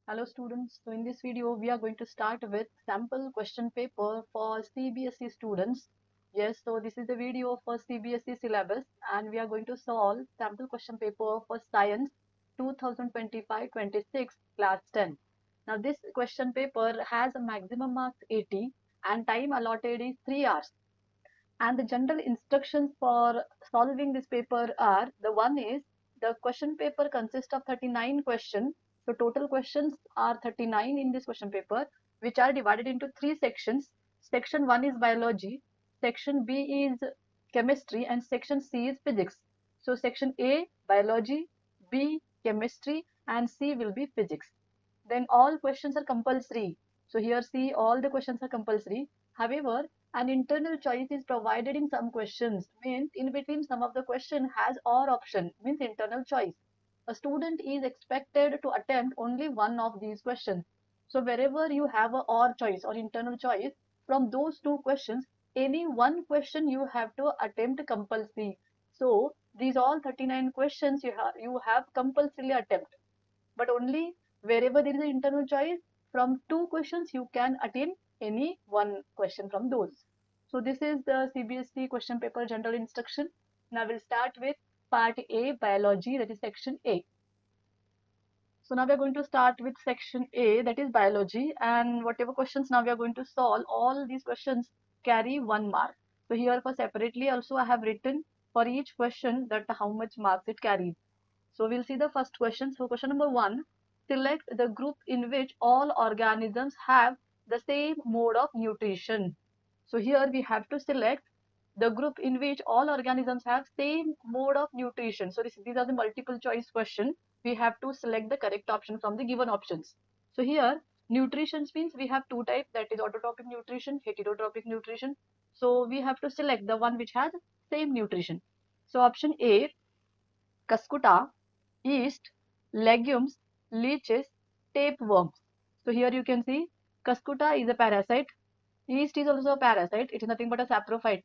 Hello students, so in this video we are going to start with sample question paper for CBSE students. Yes, so this is the video for CBSE syllabus and we are going to solve sample question paper for science 2025-26 class 10. Now this question paper has a maximum marks 80 and time allotted is 3 hours. And the general instructions for solving this paper are, the one is the question paper consists of 39 questions. So total questions are 39 in this question paper, which are divided into three sections. Section 1 is biology, section B is chemistry, and section C is physics. So section A biology, B chemistry, and C will be physics. Then all questions are compulsory. So here see, all the questions are compulsory. However, an internal choice is provided in some questions, means in between some of the question has or option, means internal choice. A student is expected to attempt only one of these questions. So wherever you have a or choice or internal choice, from those two questions, any one question you have to attempt compulsory. So these all 39 questions you have compulsorily attempt, but only wherever there is an internal choice, from two questions you can attain any one question from those. So this is the CBSE question paper general instruction. Now we'll start with part A, biology, that is section A. So now we are going to start with section A, that is biology, and whatever questions now we are going to solve, all these questions carry 1 mark. So here for separately also I have written for each question that how much marks it carries. So we'll see the first question. So question number 1, select the group in which all organisms have the same mode of nutrition. So here we have to select the group in which all organisms have same mode of nutrition. So these are the multiple choice question. We have to select the correct option from the given options. So here nutrition means we have two types, that is autotrophic nutrition, heterotrophic nutrition. So we have to select the one which has same nutrition. So option A, cuscuta, yeast, legumes, leeches, tapeworms. So here you can see cuscuta is a parasite, yeast is also a parasite, it is nothing but a saprophyte.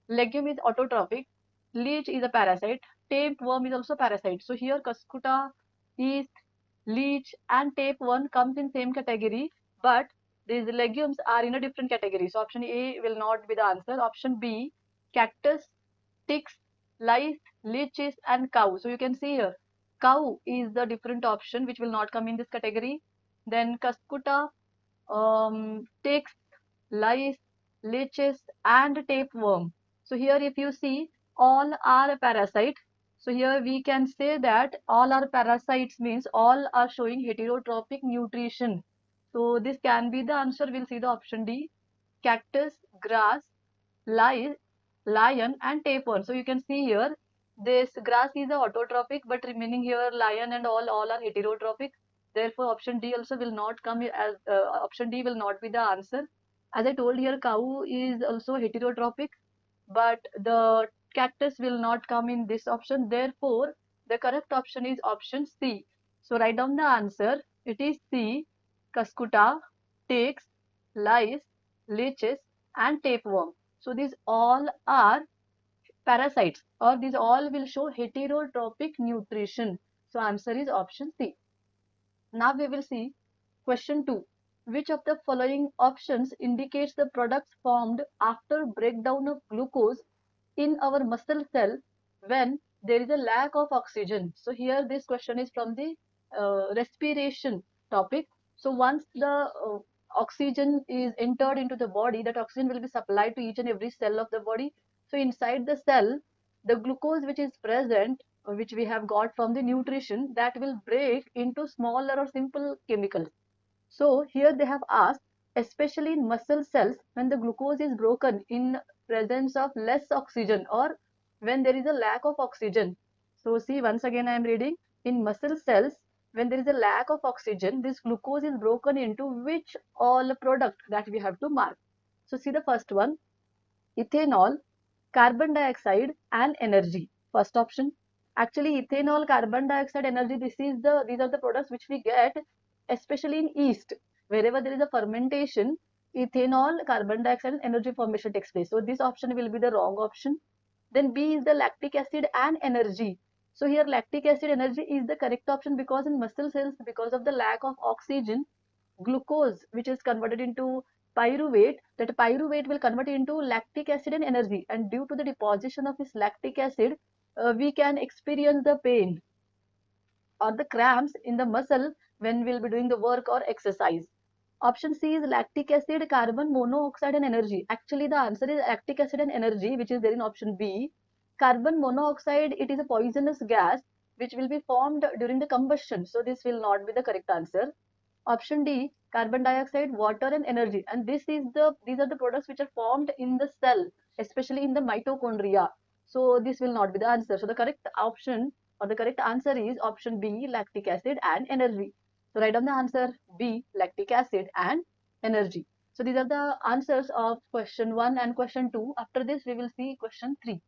Legume is autotrophic, leech is a parasite, tapeworm is also parasite. So here cuscuta, yeast, leech and tapeworm comes in same category, but these legumes are in a different category. So option A will not be the answer. Option B, cactus, ticks, lice, leeches and cow. So you can see here cow is the different option which will not come in this category. Then cuscuta, ticks, lice, leeches and tapeworm. So here if you see, all are parasite. So here we can say that all are parasites means all are showing heterotrophic nutrition. So this can be the answer. We'll see the option D, cactus, grass, lice, lion and tapeworm. So you can see here this grass is a autotrophic, but remaining here lion and all are heterotrophic. Therefore option D also will not come as option D will not be the answer. As I told here, cow is also heterotrophic, but the cactus will not come in this option. Therefore the correct option is option C. So write down the answer. It is C, cuscuta, ticks, lice, leeches and tapeworm. So these all are parasites, or these all will show heterotrophic nutrition. So answer is option C. Now we will see question 2. Which of the following options indicates the products formed after breakdown of glucose in our muscle cell when there is a lack of oxygen? So here this question is from the respiration topic. So once the oxygen is entered into the body, that oxygen will be supplied to each and every cell of the body. So inside the cell, the glucose which is present, which we have got from the nutrition, that will break into smaller or simple chemicals. So here they have asked, especially in muscle cells, when the glucose is broken in presence of less oxygen or when there is a lack of oxygen. So see, once again I am reading, in muscle cells, when there is a lack of oxygen, this glucose is broken into which all product, that we have to mark. So see the first one, ethanol, carbon dioxide and energy. First option. Actually ethanol, carbon dioxide, energy, these are the products which we get especially in yeast. Wherever there is a fermentation, ethanol, carbon dioxide and energy formation takes place. So this option will be the wrong option. Then B is the lactic acid and energy. So here lactic acid energy is the correct option because in muscle cells, because of the lack of oxygen, glucose, which is converted into pyruvate, that pyruvate will convert into lactic acid and energy. And due to the deposition of this lactic acid, we can experience the pain or the cramps in the muscle when we'll be doing the work or exercise. Option C is lactic acid, carbon monoxide and energy. Actually, the answer is lactic acid and energy, which is there in option B. Carbon monoxide, it is a poisonous gas which will be formed during the combustion. So this will not be the correct answer. Option D, carbon dioxide, water and energy. And these are the products which are formed in the cell, especially in the mitochondria. So this will not be the answer. So the correct option or the correct answer is option B, lactic acid and energy. So write down the answer B, lactic acid and energy. So these are the answers of question 1 and question 2. After this, we will see question 3.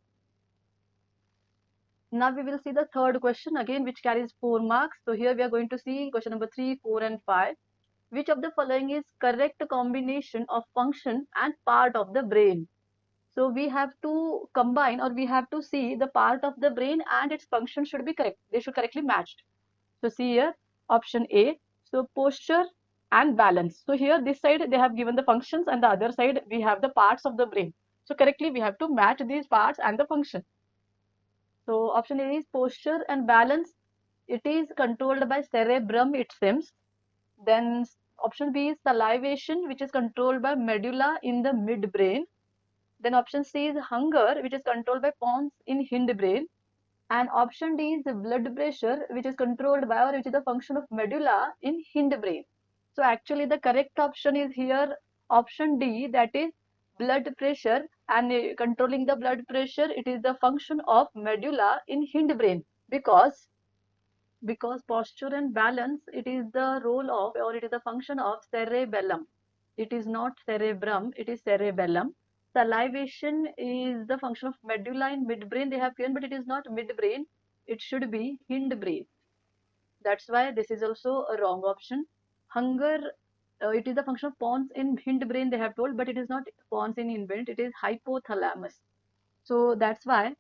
Now we will see the third question again, which carries 4 marks. So here we are going to see question number 3, 4 and 5. Which of the following is correct combination of function and part of the brain? So we have to combine or we have to see the part of the brain and its function should be correct. They should correctly matched. So see here option A. So posture and balance. So here this side they have given the functions and the other side we have the parts of the brain. So correctly we have to match these parts and the function. So option A is posture and balance. It is controlled by cerebrum, it seems. Then option B is salivation, which is controlled by medulla in the midbrain. Then option C is hunger, which is controlled by pons in hindbrain. And option D is blood pressure, which is controlled by or which is the function of medulla in hindbrain. So actually the correct option is here option D, that is blood pressure, and controlling the blood pressure, it is the function of medulla in hindbrain because posture and balance, it is the role of or it is the function of cerebellum. It is not cerebrum, it is cerebellum. Salivation is the function of medulla in midbrain, they have given, but it is not midbrain, it should be hindbrain. That's why this is also a wrong option. Hunger, it is the function of pons in hindbrain, they have told, but it is not pons in hindbrain, it is hypothalamus. So that's why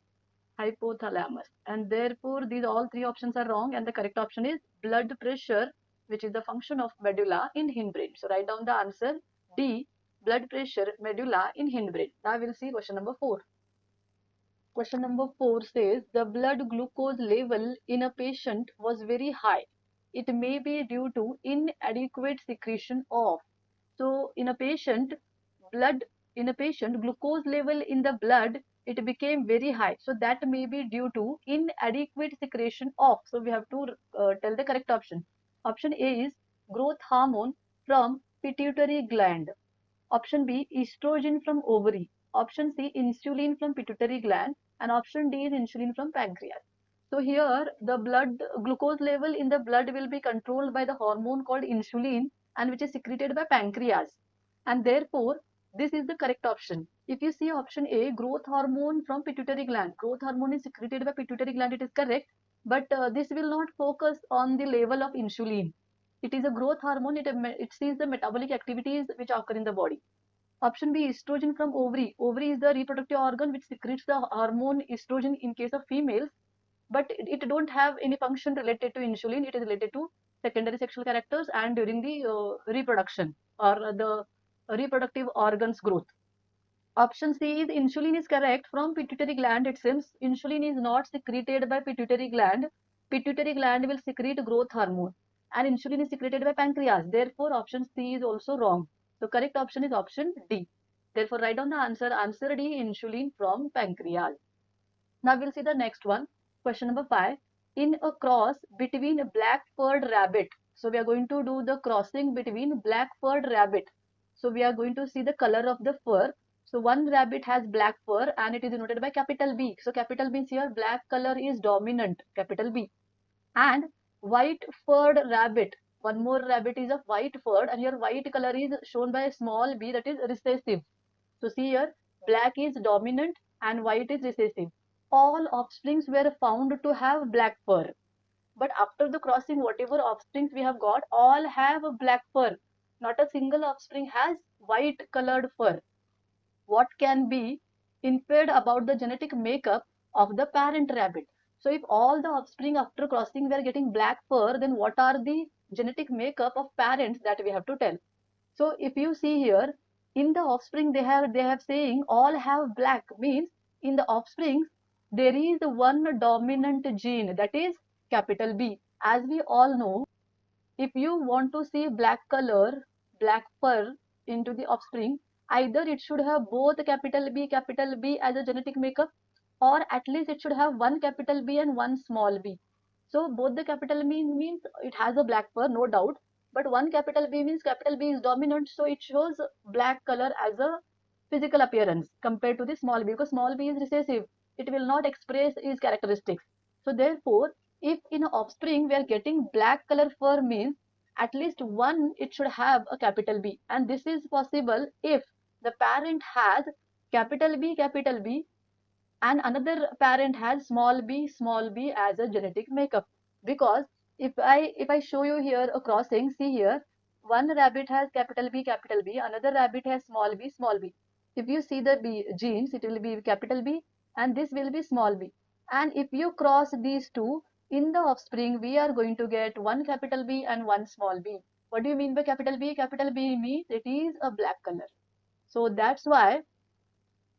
hypothalamus, and therefore these all three options are wrong, and the correct option is blood pressure, which is the function of medulla in hindbrain. So write down the answer D, blood pressure, medulla in hindbrain. Now we'll see question number 4. Question number 4 says the blood glucose level in a patient was very high. It may be due to inadequate secretion of. So blood in a patient, glucose level in the blood, it became very high. So that may be due to inadequate secretion of. So we have to tell the correct option. Option A is growth hormone from pituitary gland. Option B, estrogen from ovary. Option C, insulin from pituitary gland. And option D is insulin from pancreas. So here the blood glucose level in the blood will be controlled by the hormone called insulin and which is secreted by pancreas. And therefore, this is the correct option. If you see option A, growth hormone from pituitary gland, growth hormone is secreted by pituitary gland, it is correct. But this will not focus on the level of insulin. It is a growth hormone, it sees the metabolic activities which occur in the body. Option B, estrogen from ovary. Ovary is the reproductive organ which secretes the hormone estrogen in case of females, but it don't have any function related to insulin. It is related to secondary sexual characters and during the reproduction or the reproductive organs growth. Option C is insulin is correct from pituitary gland. It seems insulin is not secreted by pituitary gland. Pituitary gland will secrete growth hormone and insulin is secreted by pancreas. Therefore, option C is also wrong. So correct option is option D. Therefore, write down the answer. Answer D, insulin from pancreas. Now we'll see the next one. Question number 5. In a cross between a black furred rabbit. So we are going to do the crossing between black furred rabbit. So we are going to see the color of the fur. So one rabbit has black fur and it is denoted by capital B. So capital means here black color is dominant, capital B. And white furred rabbit. One more rabbit is of white furred and here white color is shown by a small b, that is recessive. So see here, black is dominant and white is recessive. All offsprings were found to have black fur. But after the crossing, whatever offsprings we have got, all have a black fur. Not a single offspring has white colored fur. What can be inferred about the genetic makeup of the parent rabbit? So if all the offspring after crossing were getting black fur, then what are the genetic makeup of parents that we have to tell? So if you see here, in the offspring they have saying all have black, means in the offspring there is one dominant gene, that is capital B. As we all know, if you want to see black color, black fur into the offspring, either it should have both capital B as a genetic makeup, or at least it should have one capital B and one small b. So both the capital B means it has a black fur, no doubt, but one capital B means capital B is dominant, so it shows black color as a physical appearance compared to the small b, because small b is recessive. It will not express its characteristics. So therefore, if in offspring we are getting black color fur, means at least one it should have a capital B, and this is possible if the parent has capital B, and another parent has small b as a genetic makeup. Because if I show you here a crossing, see here, one rabbit has capital B, another rabbit has small b. If you see the b genes, it will be capital B and this will be small b. And if you cross these two in the offspring, we are going to get one capital B and one small b. What do you mean by capital B? Capital B means it is a black color. So that's why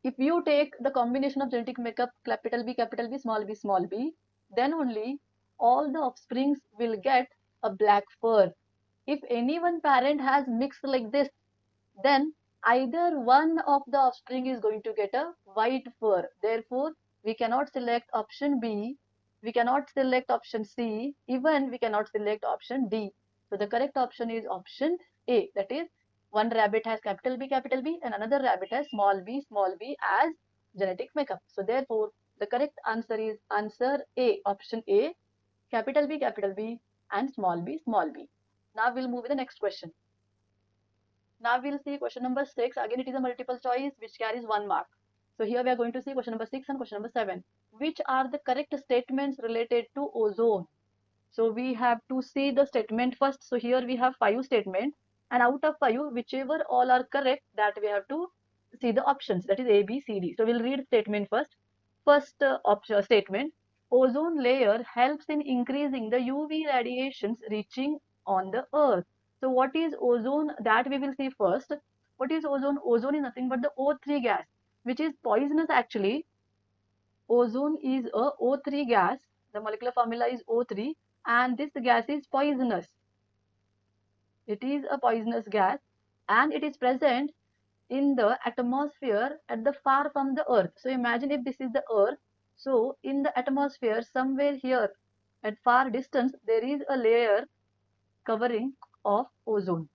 if you take the combination of genetic makeup capital B, small b, then only all the offsprings will get a black fur. If any one parent has mixed like this, then either one of the offspring is going to get a white fur. Therefore, we cannot select option B, we cannot select option C, even we cannot select option D. So the correct option is option A, that is one rabbit has capital B and another rabbit has small b as genetic makeup. So therefore, the correct answer is answer A, option A, capital B and small b. Now we'll move to the next question. Now we'll see question number 6. Again, it is a multiple choice which carries 1 mark. So here we are going to see question number 6 and question number 7. Which are the correct statements related to ozone? So we have to see the statement first. So here we have 5 statements, and out of 5, whichever all are correct, that we have to see the options, that is A, B, C, D. So we'll read statement first. First option statement, ozone layer helps in increasing the UV radiations reaching on the earth. So what is ozone? That we will see first. What is ozone? Ozone is nothing but the O3 gas, which is poisonous actually. Ozone is a O3 gas. The molecular formula is O3, and this gas is poisonous. It is a poisonous gas, and it is present in the atmosphere at the far from the earth. So imagine if this is the earth. So in the atmosphere somewhere here at far distance there is a layer covering of ozone,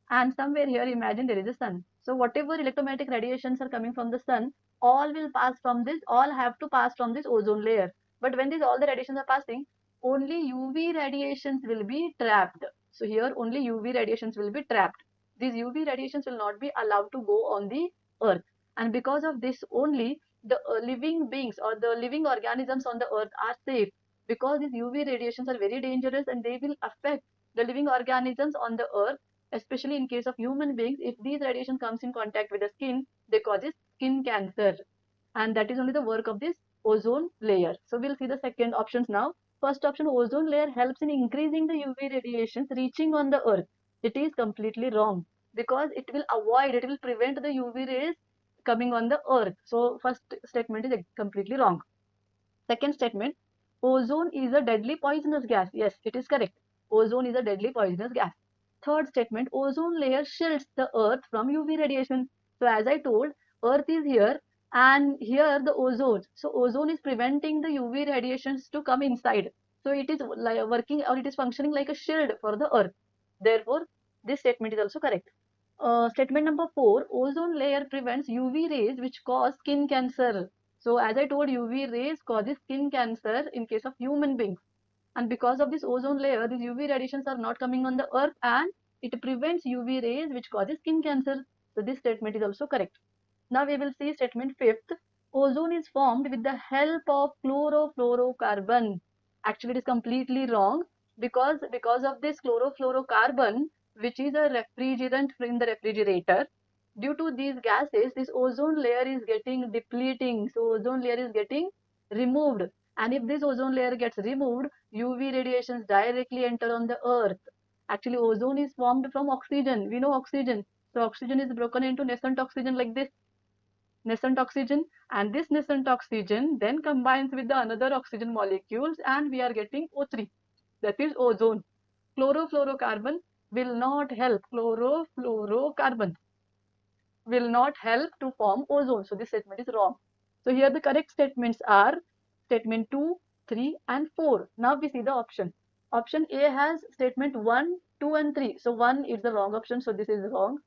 and somewhere here imagine there is a sun. So whatever electromagnetic radiations are coming from the sun, all will pass from this, all have to pass from this ozone layer. But when these all the radiations are passing, only UV radiations will be trapped. So here only UV radiations will be trapped. These UV radiations will not be allowed to go on the earth, and because of this only the living beings or the living organisms on the earth are safe, because these UV radiations are very dangerous and they will affect the living organisms on the earth. Especially in case of human beings, if these radiation comes in contact with the skin, they causes skin cancer, and that is only the work of this ozone layer. So we'll see the second options now. First option, ozone layer helps in increasing the UV radiations reaching on the earth. It is completely wrong, because it will prevent the UV rays coming on the earth. So first statement is completely wrong. Second statement, ozone is a deadly poisonous gas. Yes, it is correct. Ozone is a deadly poisonous gas. Third statement, ozone layer shields the earth from UV radiation. So as I told, earth is here and here the ozone. So ozone is preventing the UV radiations to come inside. So it is like working, or it is functioning like a shield for the earth. Therefore, this statement is also correct. Statement number 4, ozone layer prevents UV rays which cause skin cancer. So as I told, UV rays causes skin cancer in case of human beings. And because of this ozone layer, these UV radiations are not coming on the earth and it prevents UV rays which causes skin cancer. So this statement is also correct. Now we will see statement 5th. Ozone is formed with the help of chlorofluorocarbon. Actually, it is completely wrong, because of this chlorofluorocarbon, which is a refrigerant in the refrigerator. Due to these gases, this ozone layer is getting depleting. So ozone layer is getting removed. And if this ozone layer gets removed, UV radiations directly enter on the earth. Actually, ozone is formed from oxygen. We know oxygen. So oxygen is broken into nascent oxygen like this, nascent oxygen, and this nascent oxygen then combines with the another oxygen molecules, and we are getting O3. That is ozone. Chlorofluorocarbon will not help. Chlorofluorocarbon will not help to form ozone. So this statement is wrong. So here the correct statements are statement 2, 3 and 4. Now we see the option. Option A has statement 1, 2 and 3. So 1 is the wrong option. So this is wrong.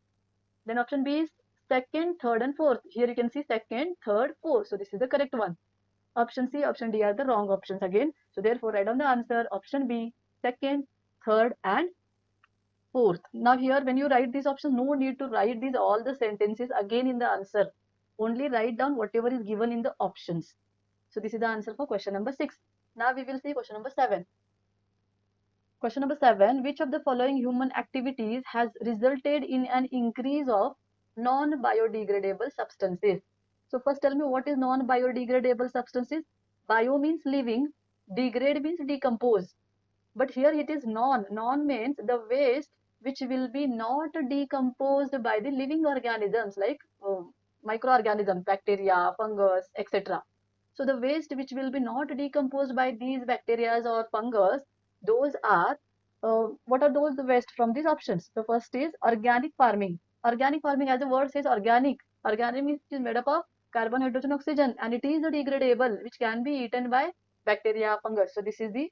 Then option B is second, third and fourth. Here you can see second, third, fourth. So this is the correct one. Option C, option D are the wrong options again. So therefore write down the answer. Option B, second, third and fourth. Now here when you write these options, no need to write these all the sentences again in the answer. Only write down whatever is given in the options. So this is the answer for question number 6. Now we will see question number 7. Question number 7. Which of the following human activities has resulted in an increase of non-biodegradable substances? So first tell me what is non-biodegradable substances. Bio means living, degrade means decompose. But here it is non. Non means the waste which will be not decomposed by the living organisms like microorganisms, bacteria, fungus, etc. So the waste which will be not decomposed by these bacteria or fungus, those are, what are those waste from these options? The first is organic farming. Organic farming, as the word says, organic. Organic means it is made up of carbon, hydrogen, oxygen, and it is degradable, which can be eaten by bacteria, fungus. So this is the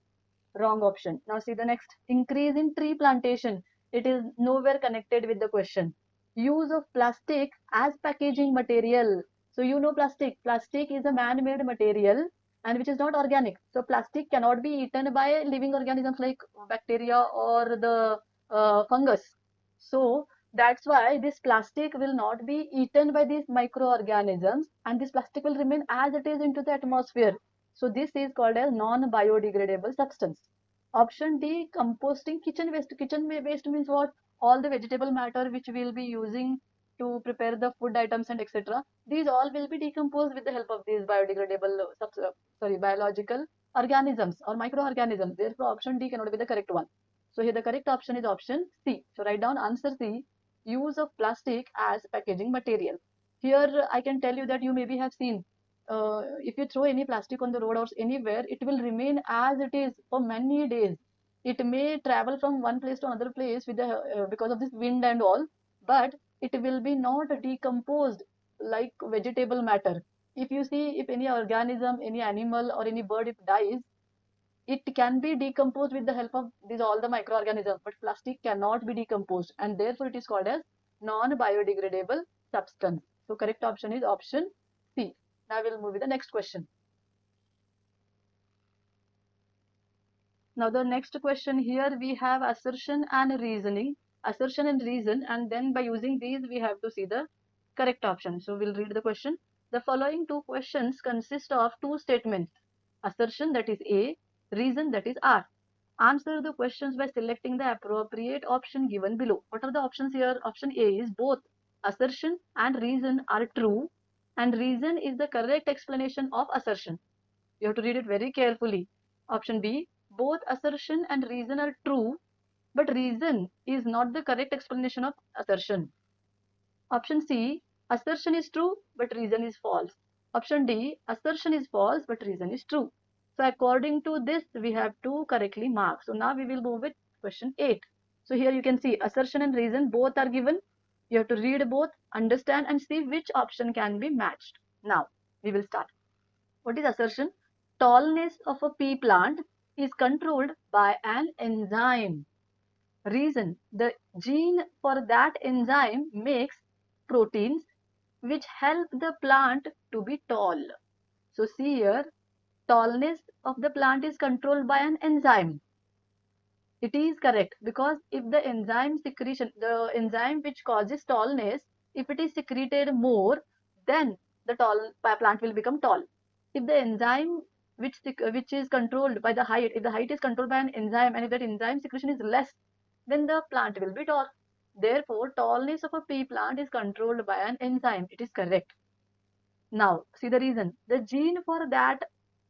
wrong option. Now see the next. Increase in tree plantation. It is nowhere connected with the question. Use of plastic as packaging material. So you know plastic. Plastic is a man-made material and which is not organic. So plastic cannot be eaten by living organisms like bacteria or the fungus. So that's why this plastic will not be eaten by these microorganisms, and this plastic will remain as it is into the atmosphere. So this is called as non-biodegradable substance. Option D, composting kitchen waste. Kitchen waste means what? All the vegetable matter which we will be using to prepare the food items and etc. These all will be decomposed with the help of these biodegradable, biological organisms or microorganisms. Therefore, option D cannot be the correct one. So here the correct option is option C. So write down answer C, use of plastic as packaging material. Here I can tell you that you maybe have seen, if you throw any plastic on the road or anywhere, it will remain as it is for many days. It may travel from one place to another place with the because of this wind and all, but it will be not decomposed like vegetable matter. If you see, if any organism, any animal or any bird if dies, it can be decomposed with the help of these all the microorganisms, but plastic cannot be decomposed, and therefore it is called as non-biodegradable substance. So correct option is option C. Now we'll move with the next question. Now the next question, here we have assertion and reasoning, assertion and reason, and then by using these we have to see the correct option. So we'll read the question. The following two questions consist of two statements: assertion, that is A; reason, that is R. Answer the questions by selecting the appropriate option given below. What are the options here? Option A is both assertion and reason are true, and reason is the correct explanation of assertion. You have to read it very carefully. Option B, both assertion and reason are true, but reason is not the correct explanation of assertion. Option C, assertion is true, but reason is false. Option D, assertion is false, but reason is true. So according to this, we have to correctly mark. So now we will move with question 8. So here you can see assertion and reason both are given. You have to read both, understand and see which option can be matched. Now we will start. What is assertion? Tallness of a pea plant is controlled by an enzyme. Reason: the gene for that enzyme makes proteins which help the plant to be tall. So see here, tallness of the plant is controlled by an enzyme. It is correct, because if the enzyme secretion, the enzyme which causes tallness, if it is secreted more, then the plant will become tall. If the enzyme which is controlled by the height, if the height is controlled by an enzyme, and if that enzyme secretion is less, then the plant will be tall. Therefore, tallness of a pea plant is controlled by an enzyme. It is correct. Now, see the reason. The gene for that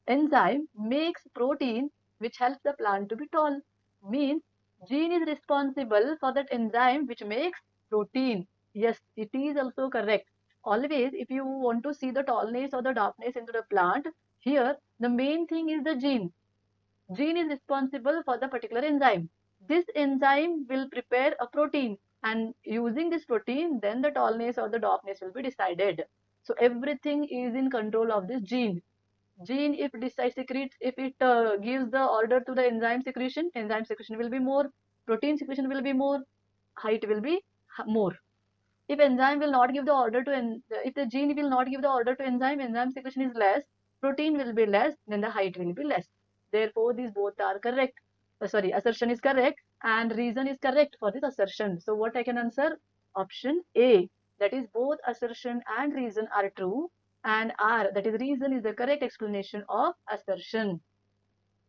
Enzyme makes protein which helps the plant to be tall. Means gene is responsible for that enzyme which makes protein. Yes, it is also correct. Always, if you want to see the tallness or the darkness into the plant, here the main thing is the gene. Gene is responsible for the particular enzyme. This enzyme will prepare a protein, and using this protein, then the tallness or the darkness will be decided. So everything is in control of this gene. Gene, if decide secretes, if it gives the order to the enzyme secretion will be more, protein secretion will be more, height will be more. If enzyme will not give the order to if the gene will not give the order to enzyme secretion is less, protein will be less, then the height will be less. Therefore, these both are correct. Sorry, assertion is correct and reason is correct for this assertion. So what I can answer? Option A. That is both assertion and reason are true, and R, that is reason, is the correct explanation of assertion.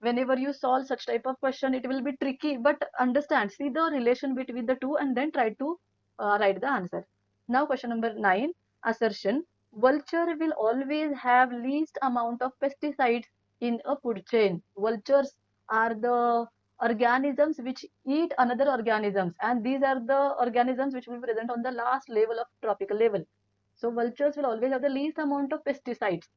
Whenever you solve such type of question, it will be tricky, but understand, see the relation between the two and then try to write the answer. Now question number 9, assertion: vulture will always have least amount of pesticides in a food chain. Vultures are the organisms which eat another organisms, and these are the organisms which will be present on the last level of tropical level. So vultures will always have the least amount of pesticides.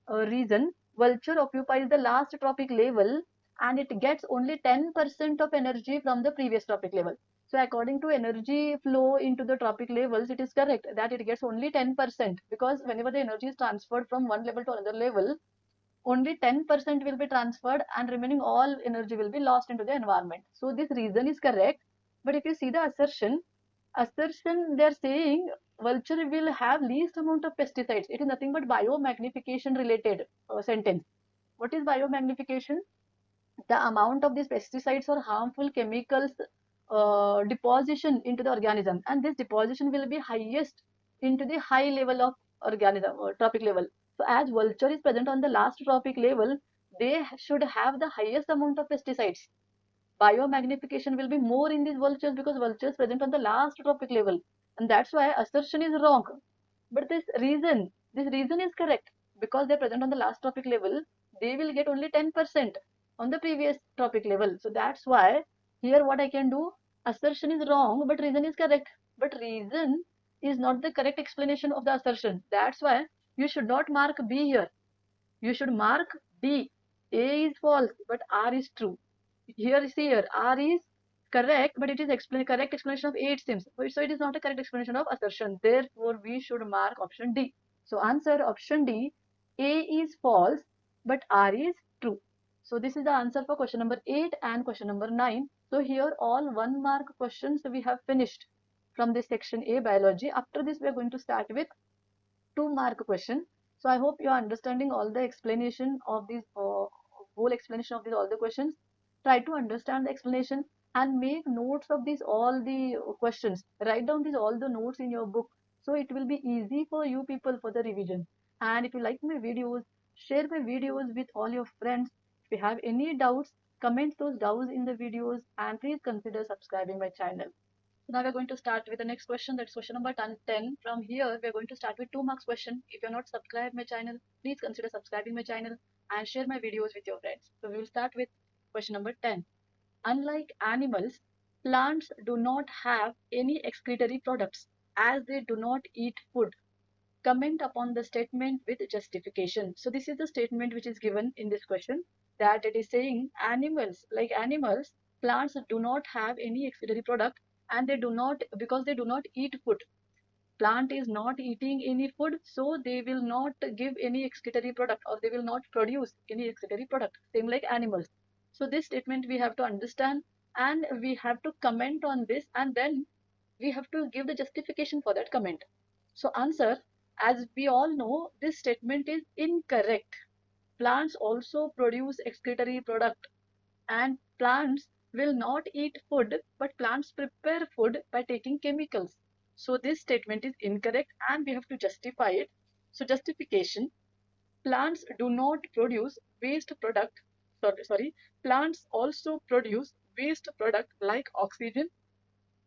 Reason: vulture occupies the last tropic level and it gets only 10% of energy from the previous tropic level. So according to energy flow into the tropic levels, it is correct that it gets only 10%, because whenever the energy is transferred from one level to another level, only 10% will be transferred and remaining all energy will be lost into the environment. So this reason is correct. But if you see the assertion they're saying vulture will have least amount of pesticides. It is nothing but biomagnification related sentence. What is biomagnification? The amount of these pesticides or harmful chemicals deposition into the organism, and this deposition will be highest into the high level of organism or tropic level. So as vulture is present on the last tropic level, they should have the highest amount of pesticides. Biomagnification will be more in these vultures because vultures present on the last tropic level, and that's why assertion is wrong. But this reason is correct, because they're present on the last tropic level, they will get only 10% on the previous tropic level. So that's why here what I can do, assertion is wrong but reason is correct. But reason is not the correct explanation of the assertion. That's why you should not mark B here, you should mark D. A is false, but R is true. Here, R is correct, but it is correct explanation of A, it seems. So it is not a correct explanation of assertion. Therefore, we should mark option D. So answer option D. A is false, but R is true. So this is the answer for question number 8 and question number 9. So here all 1 mark questions we have finished from this section A, biology. After this, we are going to start with 2 mark question. So I hope you are understanding all the explanation of these whole explanation of these all the questions. Try to understand the explanation and make notes of these all the questions. Write down these all the notes in your book, so it will be easy for you people for the revision. And if you like my videos, share my videos with all your friends. If you have any doubts, comment those doubts in the videos, and please consider subscribing my channel. So now we're going to start with the next question. That's question number 10. From here, we're going to start with 2 marks question. If you're not subscribed my channel, please consider subscribing my channel and share my videos with your friends. So we will start with question number 10. Unlike animals, plants do not have any excretory products as they do not eat food. Comment upon the statement with justification. So this is the statement which is given in this question, that it is saying like animals, plants do not have any excretory product, and they do not, because they do not eat food. Plant is not eating any food, so they will not give any excretory product, or they will not produce any excretory product, same like animals. So this statement we have to understand, and we have to comment on this, and then we have to give the justification for that comment. So answer, as we all know, this statement is incorrect. Plants also produce excretory product, and plants will not eat food, but plants prepare food by taking chemicals. So this statement is incorrect and we have to justify it. So justification: plants do not produce waste product. Sorry, plants also produce waste product like oxygen,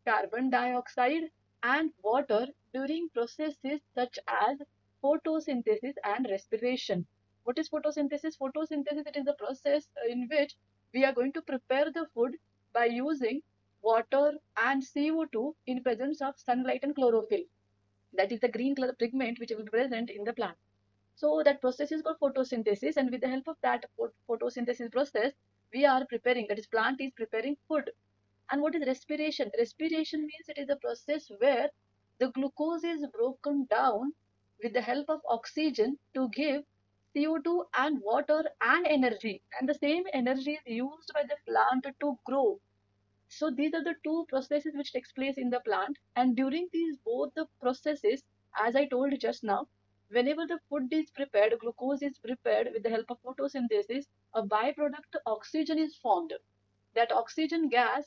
carbon dioxide, and water during processes such as photosynthesis and respiration. What is photosynthesis? Photosynthesis, it is the process in which we are going to prepare the food by using water and CO2 in presence of sunlight and chlorophyll. That is the green color pigment which will be present in the plant. So that process is called photosynthesis, and with the help of that photosynthesis process, we are preparing, that is plant is preparing food. And what is respiration? Respiration means it is a process where the glucose is broken down with the help of oxygen to give CO2 and water and energy. And the same energy is used by the plant to grow. So these are the two processes which takes place in the plant. And during these both the processes, as I told just now, whenever the food is prepared, glucose is prepared with the help of photosynthesis, a byproduct oxygen is formed. That oxygen gas,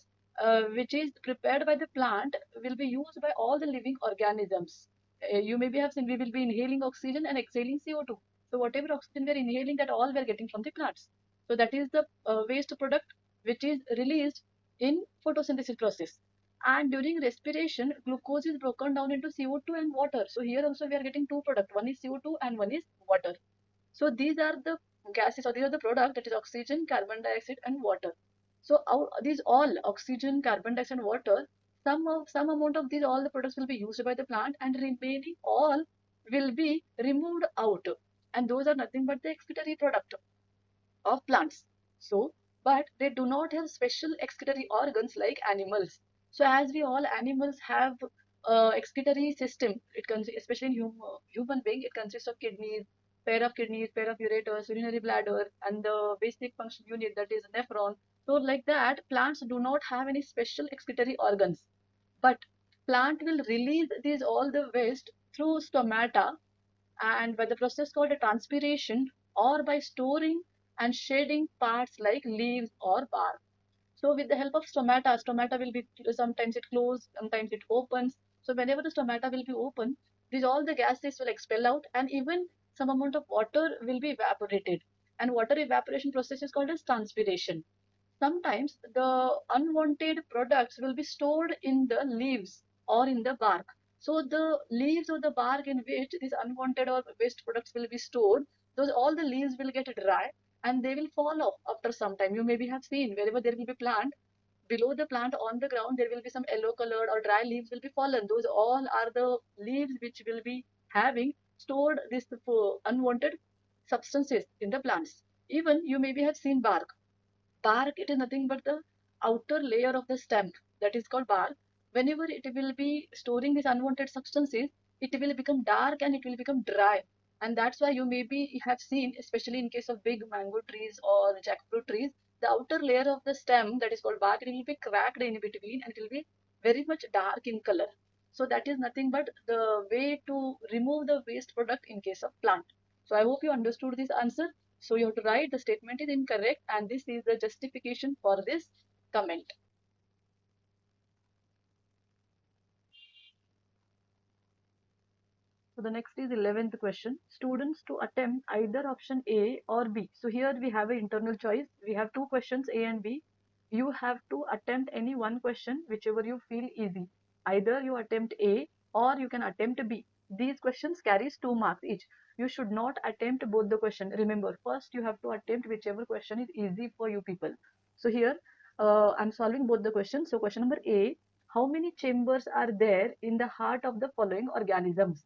which is prepared by the plant, will be used by all the living organisms. You maybe have seen we will be inhaling oxygen and exhaling CO2. So whatever oxygen we are inhaling, that all we are getting from the plants. So that is the waste product which is released in photosynthesis process. And during respiration, glucose is broken down into CO2 and water. So here also we are getting two products. One is CO2 and one is water. So these are the gases, or these are the product, that is oxygen, carbon dioxide, and water. So these all oxygen, carbon dioxide, and water, some amount of these all the products will be used by the plant, and remaining all will be removed out. And those are nothing but the excretory product of plants. So, but they do not have special excretory organs like animals. So, as we all animals have excretory system, it can especially in human being, it consists of kidneys, pair of ureters, urinary bladder, and the basic function unit, that is nephron. So, like that, plants do not have any special excretory organs, but plant will release these all the waste through stomata, and by the process called a transpiration, or by storing and shedding parts like leaves or bark. So with the help of stomata, stomata will be, sometimes it closes, sometimes it opens. So whenever the stomata will be open, these all the gases will expel out, and even some amount of water will be evaporated. And water evaporation process is called as transpiration. Sometimes the unwanted products will be stored in the leaves or in the bark. So the leaves or the bark in which these unwanted or waste products will be stored, those all the leaves will get dry and they will fall off after some time. You maybe have seen wherever there will be plant, below the plant on the ground there will be some yellow colored or dry leaves will be fallen. Those all are the leaves which will be having stored this unwanted substances in the plants. Even you maybe have seen bark. Bark, it is nothing but the outer layer of the stem, that is called bark. Whenever it will be storing these unwanted substances, it will become dark and it will become dry. And that's why you maybe have seen, especially in case of big mango trees or jackfruit trees, the outer layer of the stem, that is called bark, it will be cracked in between and it will be very much dark in color. So that is nothing but the way to remove the waste product in case of plant. So I hope you understood this answer. So you have to write the statement is incorrect, and this is the justification for this comment. So the next is 11th question. Students to attempt either option A or B. So here we have an internal choice. We have two questions, A and B. You have to attempt any one question, whichever you feel easy. Either you attempt A or you can attempt B. These questions carries 2 marks each. You should not attempt both the question. Remember, first you have to attempt whichever question is easy for you people. So here I'm solving both the questions. So question number A, how many chambers are there in the heart of the following organisms?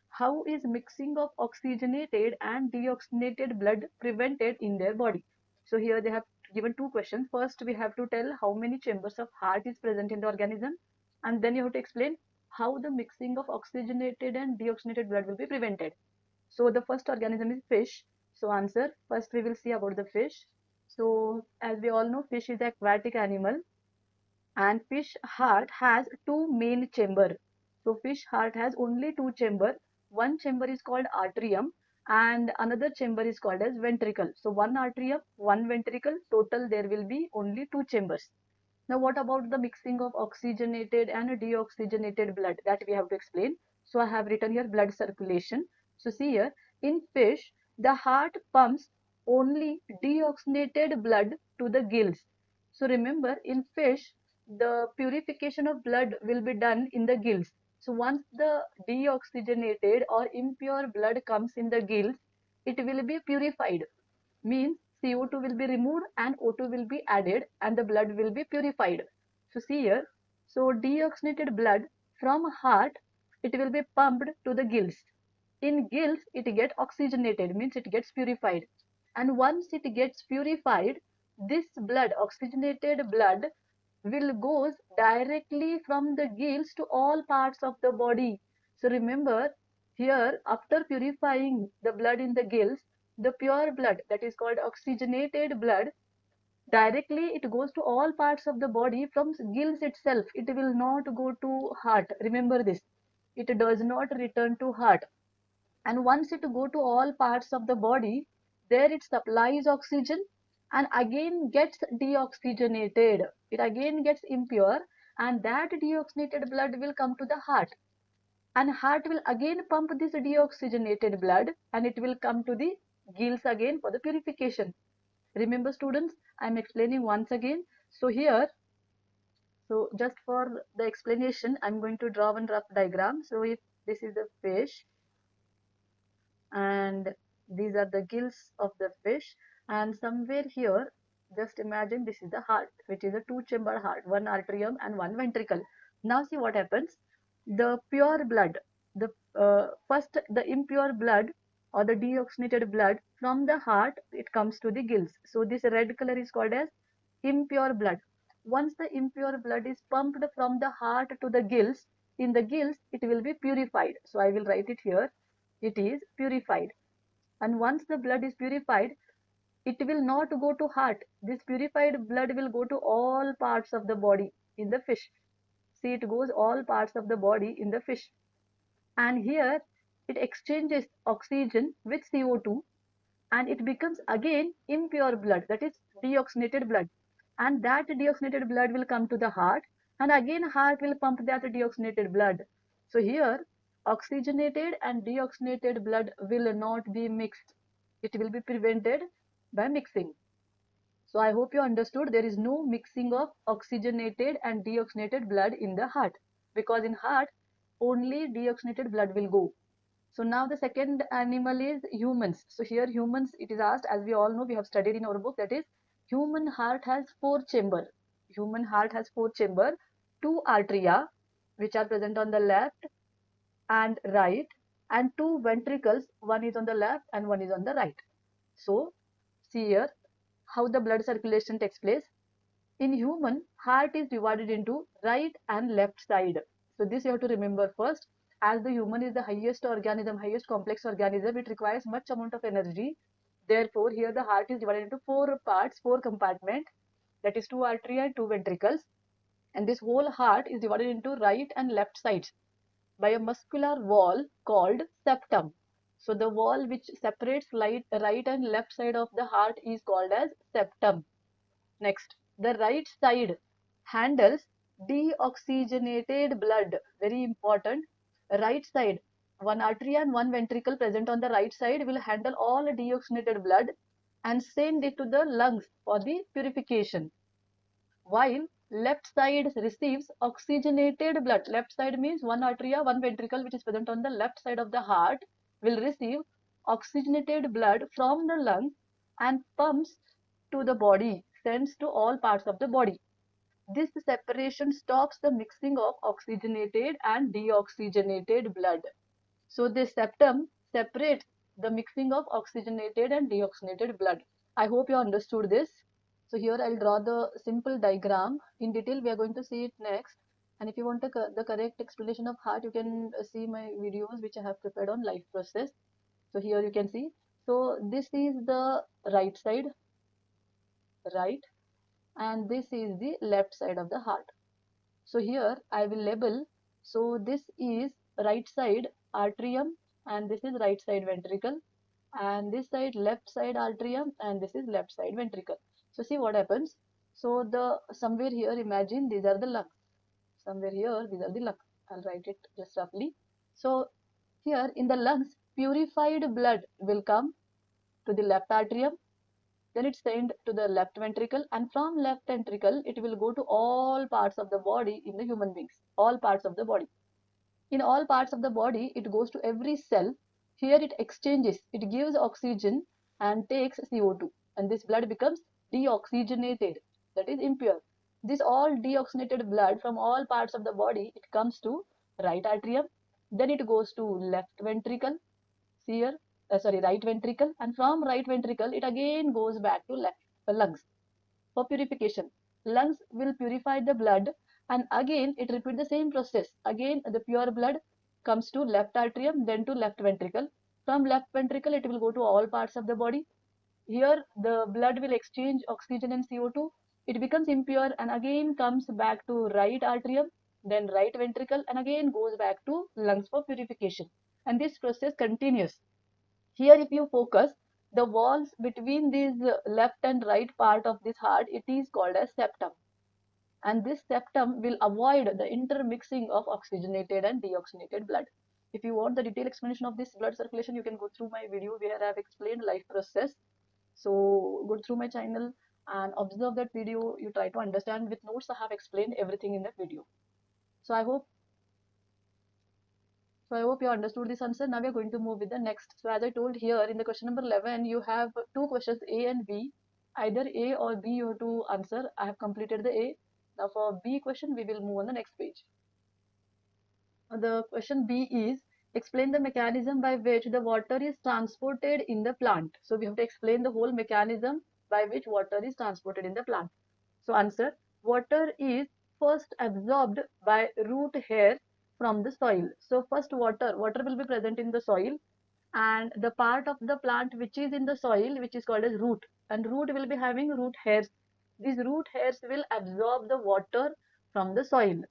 How is mixing of oxygenated and deoxygenated blood prevented in their body? So here they have given two questions. First, we have to tell how many chambers of heart is present in the organism, and then you have to explain how the mixing of oxygenated and deoxygenated blood will be prevented. So the first organism is fish. So answer, first we will see about the fish. So as we all know, fish is an aquatic animal, and fish heart has two main chamber. So fish heart has only two chamber. One chamber is called atrium and another chamber is called as ventricle. So one atrium, one ventricle, total there will be only two chambers. Now what about the mixing of oxygenated and deoxygenated blood, that we have to explain. So I have written here blood circulation. So see here, in fish the heart pumps only deoxygenated blood to the gills. So remember, in fish the purification of blood will be done in the gills. So once the deoxygenated or impure blood comes in the gills, it will be purified. Means CO2 will be removed and O2 will be added and the blood will be purified. So see here, so deoxygenated blood from heart, it will be pumped to the gills. In gills, it gets oxygenated, means it gets purified. And once it gets purified, this blood, oxygenated blood, will goes directly from the gills to all parts of the body. So remember, here after purifying the blood in the gills, the pure blood, that is called oxygenated blood, directly it goes to all parts of the body from gills itself. It will not go to heart. Remember this. It does not return to heart. And once it go to all parts of the body, there it supplies oxygen and again gets deoxygenated. It again gets impure and that deoxygenated blood will come to the heart, and heart will again pump this deoxygenated blood and it will come to the gills again for the purification. Remember students, I am explaining once again. So here, so just for the explanation, I'm going to draw one rough diagram. So if this is the fish and these are the gills of the fish, and somewhere here, just imagine this is the heart, which is a two-chamber heart, one atrium and one ventricle. Now see what happens. The pure blood, the first the impure blood or the deoxygenated blood from the heart, it comes to the gills. So this red color is called as impure blood. Once the impure blood is pumped from the heart to the gills, in the gills it will be purified. So I will write it here, it is purified. And once the blood is purified, it will not go to heart. This purified blood will go to all parts of the body in the fish. See, it goes all parts of the body in the fish. And here it exchanges oxygen with CO2 and it becomes again impure blood, that is deoxygenated blood. And that deoxygenated blood will come to the heart and again heart will pump that deoxygenated blood. So here oxygenated and deoxygenated blood will not be mixed. It will be prevented by mixing. So I hope you understood, there is no mixing of oxygenated and deoxygenated blood in the heart, because in heart only deoxygenated blood will go. So now the second animal is humans. So here humans, it is asked, as we all know, we have studied in our book, that is human heart has four chamber. Human heart has four chamber, two arteria which are present on the left and right, and two ventricles, one is on the left and one is on the right. So see here how the blood circulation takes place. In human, heart is divided into right and left side. So this you have to remember first. As the human is the highest organism, highest complex organism, it requires much amount of energy. Therefore, here the heart is divided into four parts, four compartments. That is two arteria and two ventricles. And this whole heart is divided into right and left sides by a muscular wall called septum. So the wall which separates right and left side of the heart is called as septum. Next, the right side handles deoxygenated blood. Very important. Right side, one artery and one ventricle present on the right side will handle all deoxygenated blood and send it to the lungs for the purification. While left side receives oxygenated blood. Left side means one arteria, one ventricle which is present on the left side of the heart will receive oxygenated blood from the lungs and pumps to the body, sends to all parts of the body. This separation stops the mixing of oxygenated and deoxygenated blood. So this septum separates the mixing of oxygenated and deoxygenated blood. I hope you understood this. So here I'll draw the simple diagram. In detail we are going to see it next. And if you want the correct explanation of heart, you can see my videos which I have prepared on life process. So here you can see. So this is the right side, right, and this is the left side of the heart. So here I will label. So this is right side atrium and this is right side ventricle, and this side left side atrium and this is left side ventricle. So see what happens. So the somewhere here, imagine these are the lungs. Somewhere here these are the lungs. I'll write it just roughly. So here in the lungs, purified blood will come to the left atrium, then it's sent to the left ventricle, and from left ventricle it will go to all parts of the body in the human beings, all parts of the body. In all parts of the body it goes to every cell, Here it exchanges, it gives oxygen and takes CO2, and this blood becomes deoxygenated, that is impure. This all deoxygenated blood from all parts of the body, it comes to right atrium, then it goes to left ventricle, here, right ventricle, and from right ventricle it again goes back to left lungs for purification. Lungs will purify the blood, and again it repeats the same process. Again the pure blood comes to left atrium, then to left ventricle. From left ventricle it will go to all parts of the body. Here the blood will exchange oxygen and CO2. It becomes impure and again comes back to right atrium, then right ventricle, and again goes back to lungs for purification. And this process continues. Here, if you focus, the walls between these left and right part of this heart, it is called as septum. And this septum will avoid the intermixing of oxygenated and deoxygenated blood. If you want the detailed explanation of this blood circulation, you can go through my video where I have explained life process. So go through my channel and observe that video. You try to understand with notes. I have explained everything in that video. So I hope So I hope you understood this answer. Now we are going to move with the next. So as I told here in the question number 11, you have two questions A and B. Either A or B you have to answer. I have completed the A. Now for B question, we will move on the next page. The question B is, explain the mechanism by which the water is transported in the plant. So we have to explain the whole mechanism by which water is transported in the plant. So answer, water is first absorbed by root hairs from the soil. So first water will be present in the soil, and the part of the plant which is in the soil, which is called as root, and root will be having root hairs. These root hairs will absorb the water from the soil.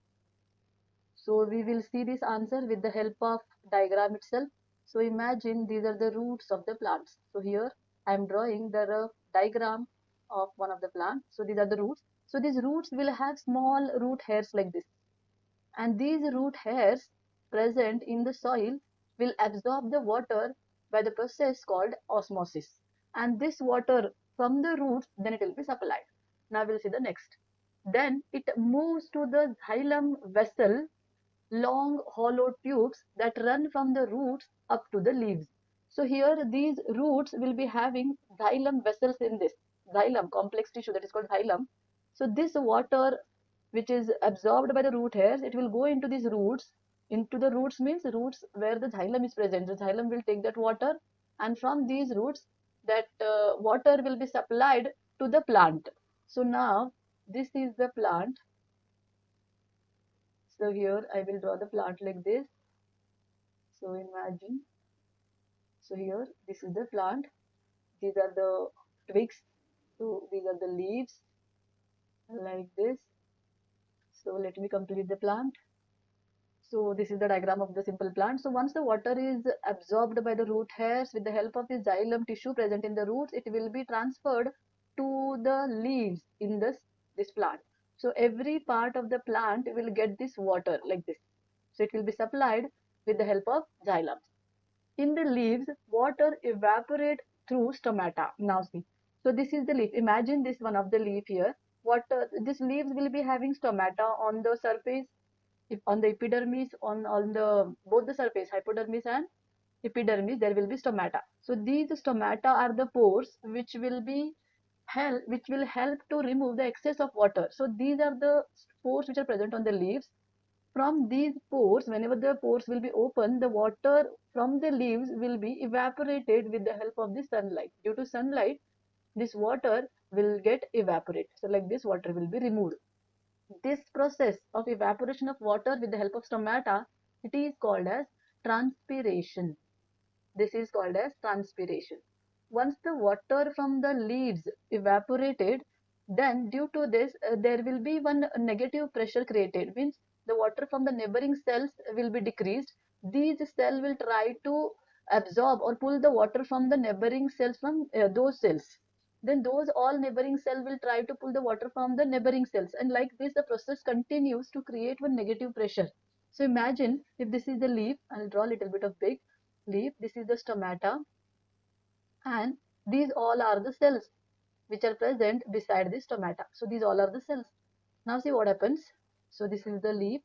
So we will see this answer with the help of diagram itself. So imagine these are the roots of the plants. So here I am drawing the rough diagram of one of the plants. So these are the roots. So these roots will have small root hairs like this. And these root hairs present in the soil will absorb the water by the process called osmosis. And this water from the roots, then it will be supplied. Now we'll see the next. Then it moves to the xylem vessel, long hollow tubes that run from the roots up to the leaves. So here these roots will be having xylem vessels in this. Xylem, complex tissue that is called xylem. So this water which is absorbed by the root hairs, it will go into these roots. Into the roots means roots where the xylem is present. The xylem will take that water, and from these roots that water will be supplied to the plant. So now this is the plant. So here I will draw the plant like this. So imagine, so here this is the plant, these are the twigs, so these are the leaves like this. So let me complete the plant. So this is the diagram of the simple plant. So once the water is absorbed by the root hairs with the help of the xylem tissue present in the roots, it will be transferred to the leaves in this plant. So every part of the plant will get this water like this. So it will be supplied with the help of xylem. In the leaves, water evaporate through stomata. Now see. So this is the leaf. Imagine this one of the leaf here. Water, this leaves will be having stomata on the surface, if on the epidermis, on the both the surface, hypodermis and epidermis, there will be stomata. So these stomata are the pores which will help to remove the excess of water. So these are the pores which are present on the leaves. From these pores, whenever the pores will be open, the water from the leaves will be evaporated with the help of the sunlight. Due to sunlight, this water will get evaporated. So like this, water will be removed. This process of evaporation of water with the help of stomata, it is called as transpiration. This is called as transpiration. Once the water from the leaves evaporated, then due to this, there will be one negative pressure created. Means the water from the neighboring cells will be decreased. These cells will try to absorb or pull the water from the neighboring cells from those cells. Then those all neighboring cells will try to pull the water from the neighboring cells. And like this, the process continues to create one negative pressure. So imagine if this is the leaf, I'll draw a little bit of big leaf. This is the stomata, and these all are the cells which are present beside the stomata. So these all are the cells. Now see what happens. So this is the leaf,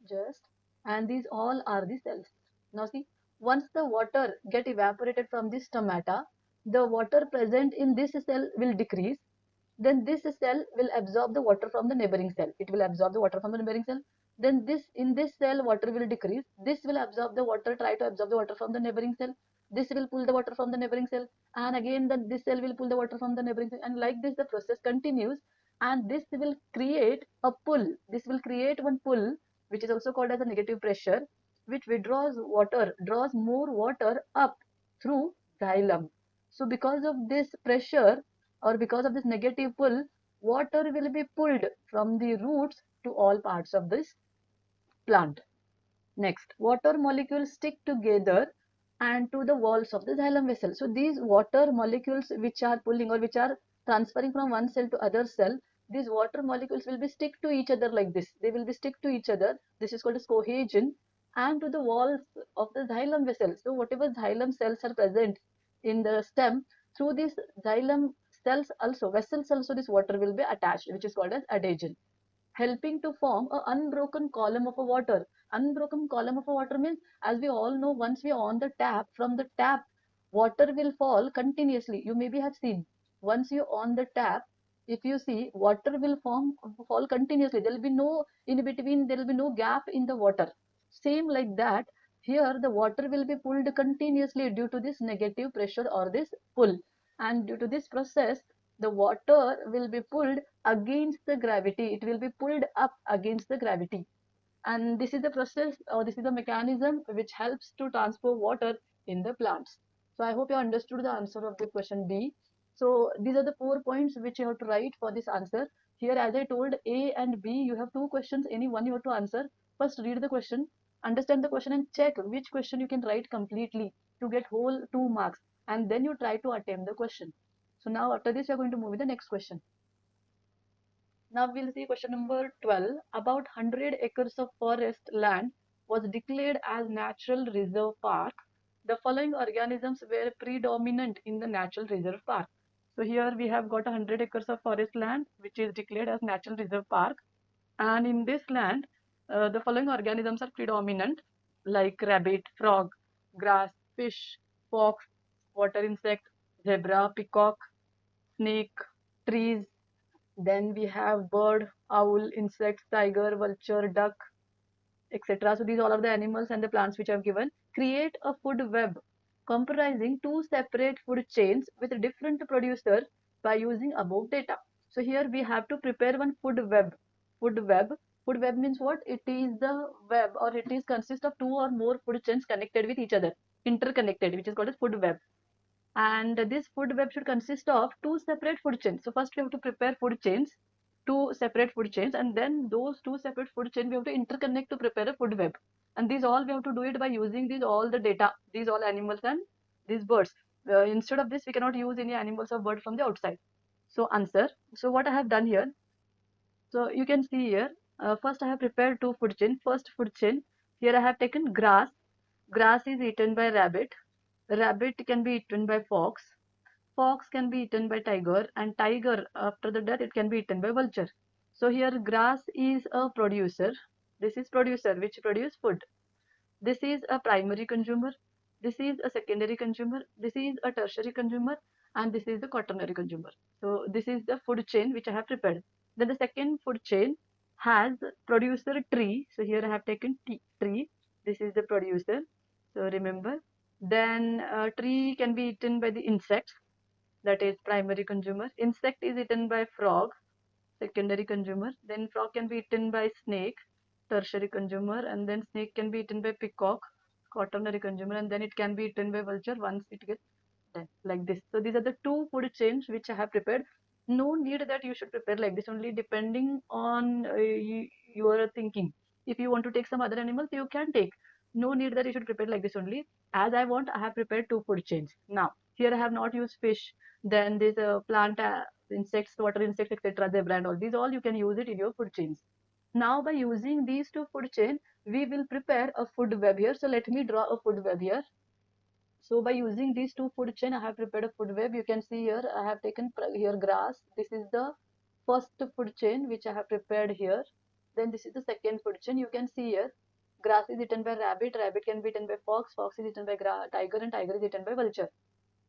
just, and these all are the cells. Now see, Once the water get evaporated from this stomata, the water present in this cell will decrease. Then this cell will absorb the water from the neighboring cell. It will absorb the water from the neighboring cell. Then in this cell water will decrease. This will absorb the water, try to absorb the water from the neighboring cell. This will pull the water from the neighboring cell, and again this cell will pull the water from the neighboring cell, and like this the process continues. And this will create a pull. This will create one pull, which is also called as a negative pressure, which draws more water up through xylem. So because of this pressure, or because of this negative pull, water will be pulled from the roots to all parts of this plant. Next, water molecules stick together and to the walls of the xylem vessel. So these water molecules which are pulling or which are transferring from one cell to other cell, these water molecules will be stick to each other like this. They will be stick to each other. This is called as cohesion, and to the walls of the xylem vessel. So whatever xylem cells are present in the stem, through these xylem cells also, vessels also, this water will be attached, which is called as adhesion, helping to form a unbroken column of a water. Unbroken column of a water means, as we all know, once we on the tap, from the tap, water will fall continuously. You maybe have seen, once you on the tap, if you see, water will fall continuously. There will be no in between, there will be no gap in the water. Same like that, here the water will be pulled continuously due to this negative pressure or this pull. And due to this process, the water will be pulled against the gravity. It will be pulled up against the gravity. And this is the process, or this is the mechanism which helps to transfer water in the plants. So I hope you understood the answer of the question B. So these are the 4 points which you have to write for this answer. Here, as I told, A and B, you have two questions, any one you have to answer. First read the question, understand the question, and check which question you can write completely to get whole 2 marks, and then you try to attempt the question. So now after this, you are going to move with the next question. Now we'll see question number 12. About 100 acres of forest land was declared as natural reserve park. The following organisms were predominant in the natural reserve park. So here we have got 100 acres of forest land which is declared as natural reserve park. And in this land, the following organisms are predominant, like rabbit, frog, grass, fish, fox, water insect, zebra, peacock, snake, trees. Then we have bird, owl, insects, tiger, vulture, duck, etc. So these are all of the animals and the plants which I have given. Create a food web comprising two separate food chains with different producers by using above data. So here we have to prepare one food web. Food web. Food web means what? It is the web, or it is consist of two or more food chains connected with each other, interconnected, which is called as food web. And this food web should consist of two separate food chains. So first we have to prepare food chains, two separate food chains, and then those two separate food chains we have to interconnect to prepare a food web. And these all we have to do it by using these all the data, these all animals and these birds. Instead of this, we cannot use any animals or bird from the outside. So answer. So what I have done here, so you can see here, first I have prepared two food chain. First food chain, here I have taken grass. Grass is eaten by rabbit. Rabbit can be eaten by fox. Fox can be eaten by tiger, and tiger, after the death, it can be eaten by vulture. So here grass is a producer. This is producer which produce food. This is a primary consumer. This is a secondary consumer. This is a tertiary consumer, and this is the quaternary consumer. So this is the food chain which I have prepared. Then the second food chain has producer tree. So here I have taken tree. This is the producer. So remember. Then tree can be eaten by the insects, that is primary consumer. Insect is eaten by frog, secondary consumer. Then frog can be eaten by snake, tertiary consumer. And then snake can be eaten by peacock, quaternary consumer. And then it can be eaten by vulture once it gets dead, like this. So these are the two food chains which I have prepared. No need that you should prepare like this, only depending on your thinking. If you want to take some other animals, you can take. No need that you should prepare like this only. As I want, I have prepared two food chains. Now here I have not used fish. Then this plant insects, water insects, etc., zebra and all. These all you can use it in your food chains. Now by using these two food chain, we will prepare a food web here. So let me draw a food web here. So by using these two food chain, I have prepared a food web. You can see here, I have taken here grass. This is the first food chain which I have prepared here. Then this is the second food chain. You can see here. Grass is eaten by rabbit, rabbit can be eaten by fox, fox is eaten by tiger, and tiger is eaten by vulture.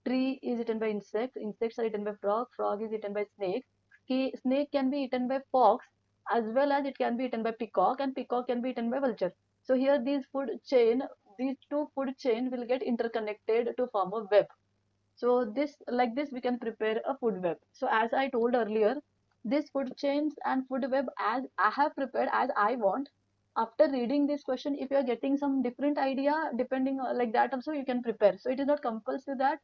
Tree is eaten by insect, insects are eaten by frog, frog is eaten by snake. Snake can be eaten by fox as well as it can be eaten by peacock, and peacock can be eaten by vulture. So here these two food chain will get interconnected to form a web. So like this we can prepare a food web. So as I told earlier, this food chains and food web as I have prepared as I want. After reading this question, if you are getting some different idea, depending like that also you can prepare. So it is not compulsory that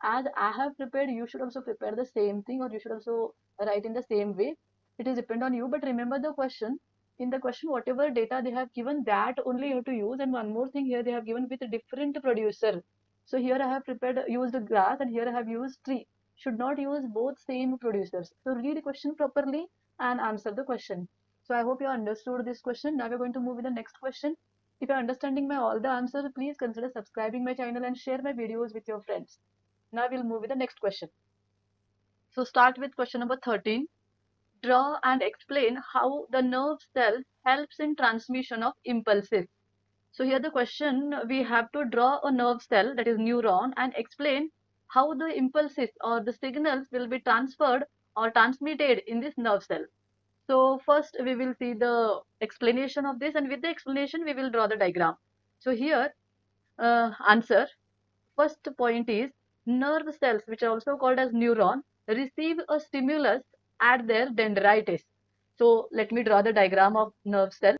as I have prepared, you should also prepare the same thing or you should also write in the same way. It is depend on you. But remember the question. In the question, whatever data they have given, that only you have to use. And one more thing here, they have given with a different producer. So here I have used grass and here I have used tree. Should not use both same producers. So read the question properly and answer the question. So I hope you understood this question. Now we're going to move with the next question. If you're understanding my all the answers, please consider subscribing my channel and share my videos with your friends. Now we'll move with the next question. So start with question number 13. Draw and explain how the nerve cell helps in transmission of impulses. So here the question, we have to draw a nerve cell, that is neuron, and explain how the impulses or the signals will be transferred or transmitted in this nerve cell. So first we will see the explanation of this, and with the explanation we will draw the diagram. So here answer. First point is nerve cells, which are also called as neuron, receive a stimulus at their dendrites. So let me draw the diagram of nerve cell.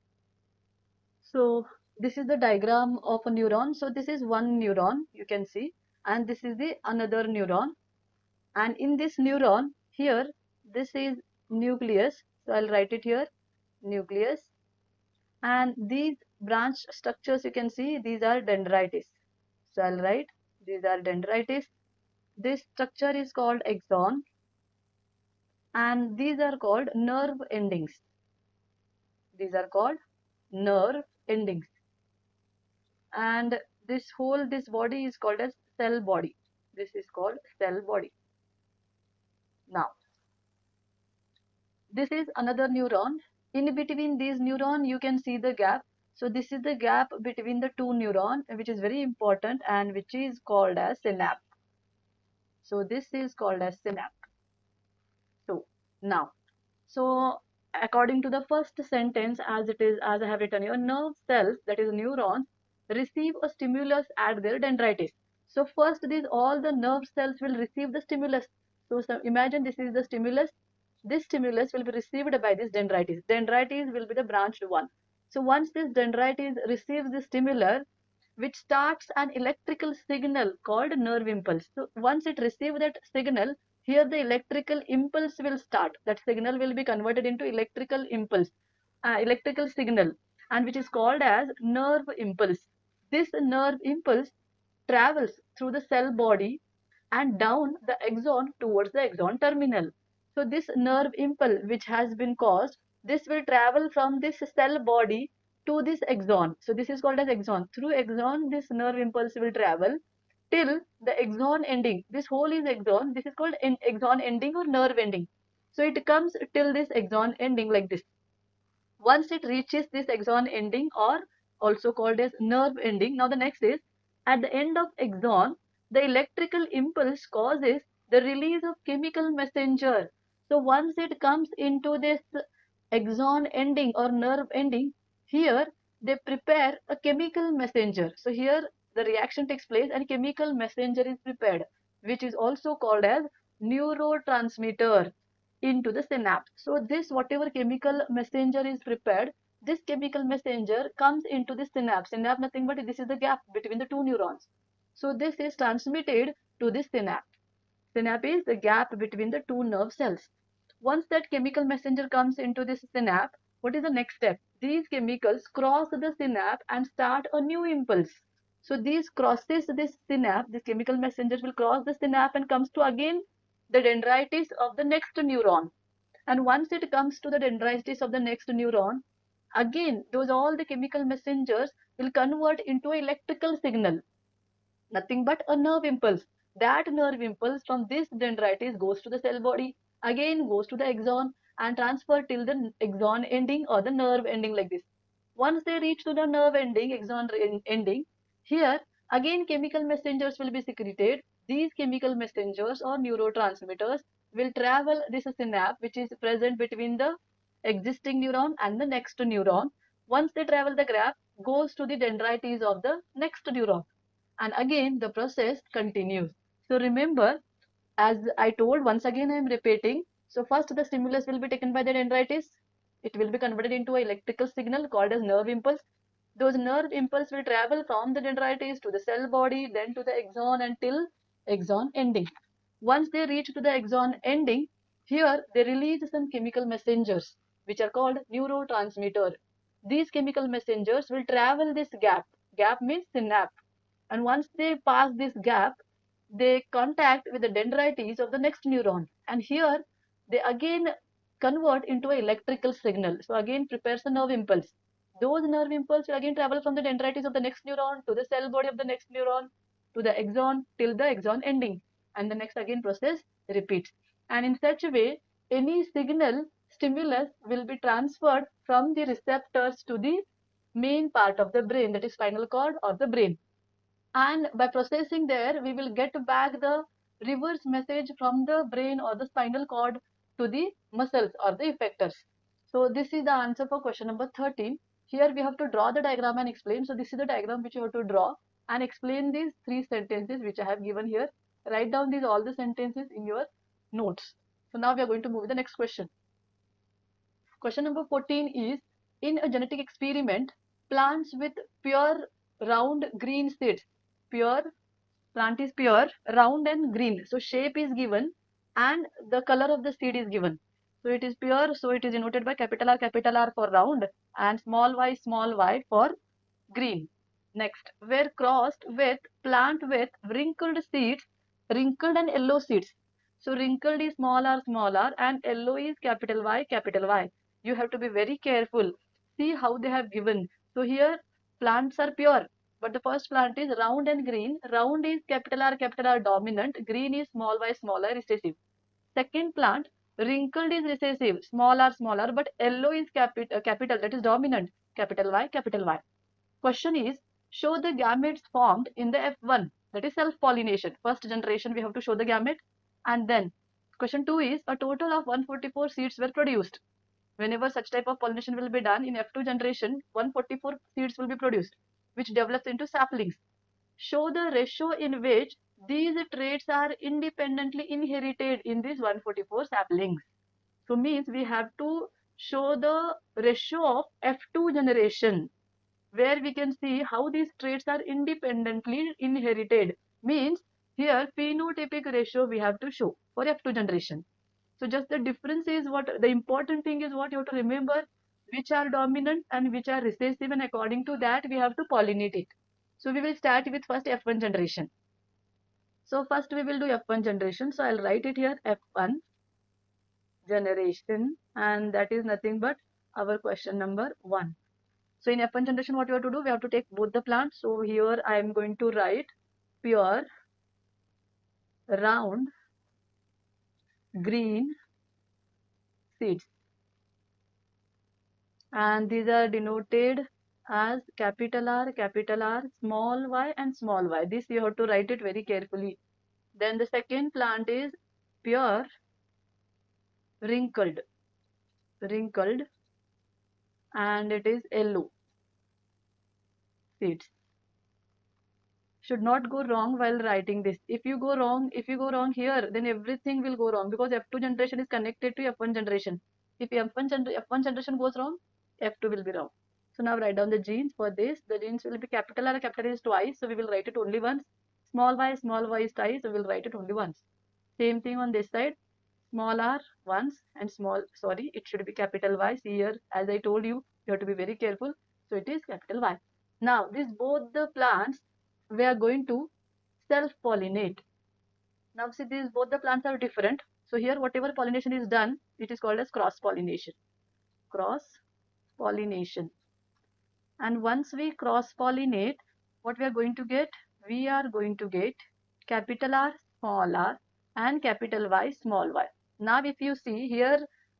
So this is the diagram of a neuron. So this is one neuron you can see, and this is the another neuron. And in this neuron here, this is nucleus. So I'll write it here, nucleus. And these branch structures you can see, these are dendrites. So I'll write these are dendrites. This structure is called axon, and these are called nerve endings. These are called nerve endings. And this body is called as cell body. This is called cell body. Now, this is another neuron. In between these neuron, you can see the gap. So this is the gap between the two neuron, which is very important and which is called as synapse. So this is called as synapse. So now, so according to the first sentence, as it is, as I have written here, nerve cells, that is neurons, receive a stimulus at their dendrites. So first, these all the nerve cells will receive the stimulus. So imagine this is the stimulus. This stimulus will be received by this dendrites. Dendrites will be the branched one. So once this dendrites receives the stimulus, which starts an electrical signal called nerve impulse. So once it receives that signal, here the electrical impulse will start. That signal will be converted into electrical impulse, electrical signal, and which is called as nerve impulse. This nerve impulse travels through the cell body and down the axon towards the axon terminal. So this nerve impulse which has been caused, this will travel from this cell body to this axon. So this is called as axon. Through axon, this nerve impulse will travel till the axon ending. This whole is axon. This is called axon ending or nerve ending. So it comes till this axon ending like this. Once it reaches this axon ending or also called as nerve ending, now the next is at the end of axon, the electrical impulse causes the release of chemical messenger. So once it comes into this axon ending or nerve ending, here they prepare a chemical messenger. So here the reaction takes place and chemical messenger is prepared, which is also called as neurotransmitter into the synapse. So this whatever chemical messenger is prepared, this chemical messenger comes into the synapse. Synapse nothing but this is the gap between the two neurons. So this is transmitted to the synapse. Synapse is the gap between the two nerve cells. Once that chemical messenger comes into this synapse, what is the next step? These chemicals cross the synapse and start a new impulse. So these crosses this synapse, this chemical messenger will cross the synapse and comes to again the dendrites of the next neuron. And once it comes to the dendrites of the next neuron, again those all the chemical messengers will convert into electrical signal, nothing but a nerve impulse. That nerve impulse from this dendrites goes to the cell body, again goes to the axon and transfer till the axon ending or the nerve ending like this. Once they reach to the nerve ending, axon ending, here again chemical messengers will be secreted. These chemical messengers or neurotransmitters will travel this synapse which is present between the existing neuron and the next neuron. Once they travel the graph, goes to the dendrites of the next neuron. And again the process continues. So remember, as I told, once again I am repeating. So first the stimulus will be taken by the dendrites. It will be converted into an electrical signal called as nerve impulse. Those nerve impulse will travel from the dendrites to the cell body, then to the axon until axon ending. Once they reach to the axon ending, here they release some chemical messengers which are called neurotransmitter. These chemical messengers will travel this gap. Gap means synapse. And once they pass this gap, they contact with the dendrites of the next neuron. And here they again convert into an electrical signal. So again prepares a nerve impulse. Those nerve impulse will again travel from the dendrites of the next neuron to the cell body of the next neuron to the axon till the axon ending. And the next again process repeats. And in such a way, any signal stimulus will be transferred from the receptors to the main part of the brain, that is spinal cord or the brain. And by processing there, we will get back the reverse message from the brain or the spinal cord to the muscles or the effectors. So this is the answer for question number 13. Here we have to draw the diagram and explain. So this is the diagram which you have to draw and explain these three sentences which I have given here. Write down these all the sentences in your notes. So now we are going to move to the next question. Question number 14 is, in a genetic experiment, plants with pure round green seeds, pure plant is pure, round and green. So shape is given and the color of the seed is given. So it is pure, so it is denoted by capital R for round and small y for green. Next, were crossed with plant with wrinkled seeds, wrinkled and yellow seeds. So wrinkled is small r and yellow is capital Y, capital Y. You have to be very careful. See how they have given. So here plants are pure, but the first plant is round and green. Round is capital R dominant. Green is small y recessive. Second plant, wrinkled is recessive, small r, but yellow is capital, that is dominant, capital Y, capital Y. Question is, show the gametes formed in the F1, that is self-pollination. First generation, we have to show the gamete. And then question 2 is, a total of 144 seeds were produced. Whenever such type of pollination will be done in F2 generation, 144 seeds will be produced, which develops into saplings. Show the ratio in which these traits are independently inherited in these 144 saplings. So means we have to show the ratio of F2 generation, where we can see how these traits are independently inherited. Means here phenotypic ratio we have to show for F2 generation. So just the difference is what the important thing is, what you have to remember, which are dominant and which are recessive, and according to that we have to pollinate it. So we will start with first F1 generation. So first we will do F1 generation. So I'll write it here, F1 generation, and that is nothing but our question number 1. So in F1 generation, what you have to do, we have to take both the plants. So here I am going to write pure round green seeds, and these are denoted as capital R, small y and small y. This you have to write it very carefully. Then the second plant is pure wrinkled, and it is yellow seeds. Should not go wrong while writing this. If you go wrong here, then everything will go wrong, because F2 generation is connected to F1 generation. If F1 generation goes wrong, F2 will be wrong. So now write down the genes for this. The genes will be capital R, capital is twice, so we will write it only once. Small y is twice, so we will write it only once. Same thing on this side. Small r once and it should be capital Y. See here, as I told you, you have to be very careful. So it is capital Y. Now, both the plants, we are going to self-pollinate. Now, see, these both the plants are different. So here, whatever pollination is done, it is called as cross-pollination. Cross-pollination. And once we cross-pollinate, what we are going to get? We are going to get capital R, small r, and capital Y, small y. Now, if you see here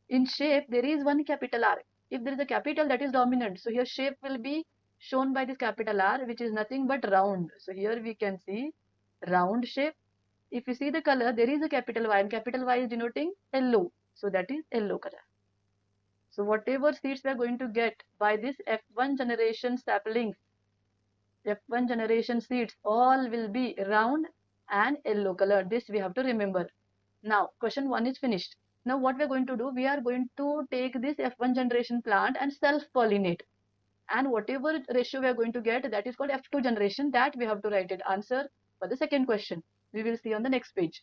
in shape, there is one capital R. if there is a capital, that is dominant. So here shape will be shown by this capital R, which is nothing but round. So here we can see round shape. If you see the color, there is a capital Y, and capital Y is denoting yellow. So that is yellow color. So whatever seeds we are going to get by this F1 generation saplings, F1 generation seeds, all will be round and yellow color. This we have to remember. Now, question 1 is finished. Now, what we are going to do, we are going to take this F1 generation plant and self-pollinate. And whatever ratio we are going to get, that is called F2 generation, that we have to write it. Answer for the second question. We will see on the next page.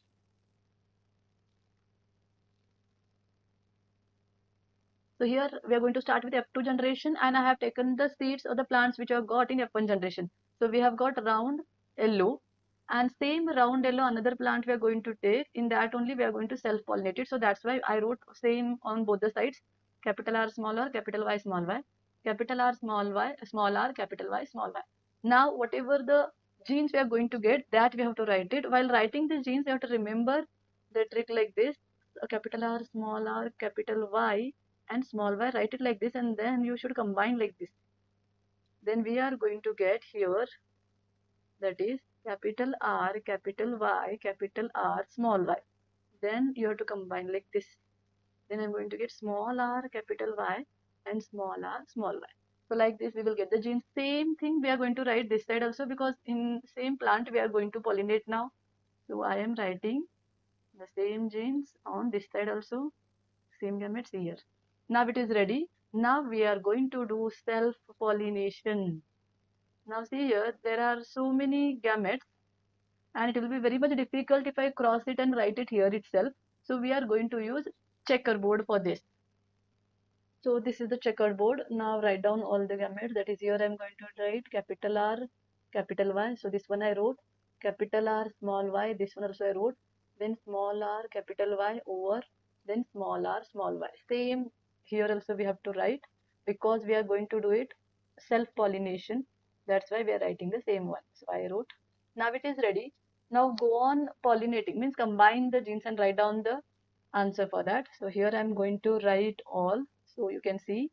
So here we are going to start with F2 generation, and I have taken the seeds or the plants which I have got in F1 generation. So we have got round yellow, and same round yellow another plant we are going to take. In that only we are going to self pollinate it. So that's why I wrote same on both the sides, capital R small r, capital Y small y, capital R small y small r, capital Y small y. Now whatever the genes we are going to get, that we have to write it. While writing the genes, you have to remember the trick like this: capital R small r, capital Y and small y, write it like this, and then you should combine like this. Then we are going to get here, that is capital R, capital Y, capital R, small y. Then you have to combine like this. Then I'm going to get small r, capital Y and small r, small y. So like this we will get the genes. Same thing we are going to write this side also, because in same plant we are going to pollinate now. So I am writing the same genes on this side also, same gametes here. Now it is ready. Now we are going to do self-pollination. Now see here, there are so many gametes, and it will be very much difficult if I cross it and write it here itself. So we are going to use checkerboard for this. So this is the checkerboard. Now write down all the gametes. That is, here I am going to write capital R, capital Y. So this one I wrote, capital R, small y. This one also I wrote. Then small r, capital Y over. Then small r, small y. Same here also we have to write, because we are going to do it self-pollination. That's why we are writing the same one. So I wrote. Now it is ready. Now go on pollinating, means combine the genes and write down the answer for that. So here I'm going to write all. So you can see,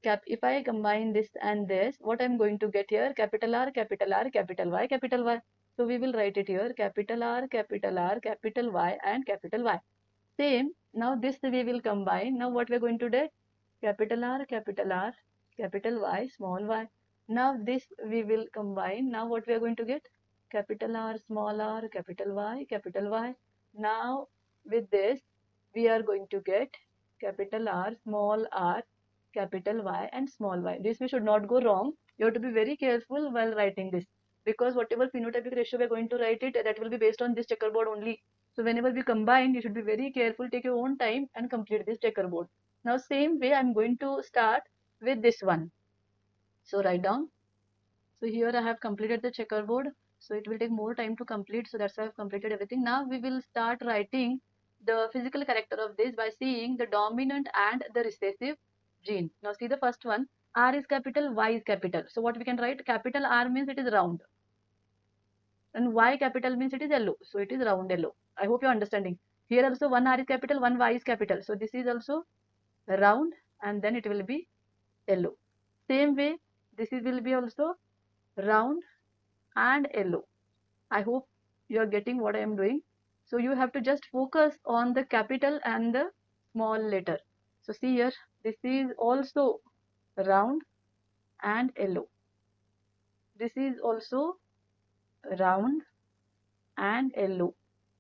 if I combine this and this, what I'm going to get here, capital R, capital R, capital Y, capital Y. So we will write it here, capital R, capital R, capital Y and capital Y. Same, now this we will combine. Now what we're going to do, capital R, capital R, capital Y, small y. Now this we will combine. Now what we are going to get, capital R, small r, capital Y, capital Y. Now with this we are going to get capital R, small r, capital Y and small y. This we should not go wrong. You have to be very careful while writing this, because whatever phenotypic ratio we are going to write it, that will be based on this checkerboard only. So whenever we combine, you should be very careful, take your own time and complete this checkerboard. Now same way I'm going to start with this one. So write down. So here I have completed the checkerboard. So it will take more time to complete. So that's why I've completed everything. Now we will start writing the physical character of this by seeing the dominant and the recessive gene. Now see the first one. R is capital, Y is capital. So what we can write, capital R means it is round, and Y capital means it is yellow. So it is round yellow. I hope you're understanding. Here also one R is capital, one Y is capital. So this is also round, and then it will be yellow. Same way, this will be also round and yellow. I hope you are getting what I am doing. So you have to just focus on the capital and the small letter. So see here, this is also round and yellow. This is also round and yellow.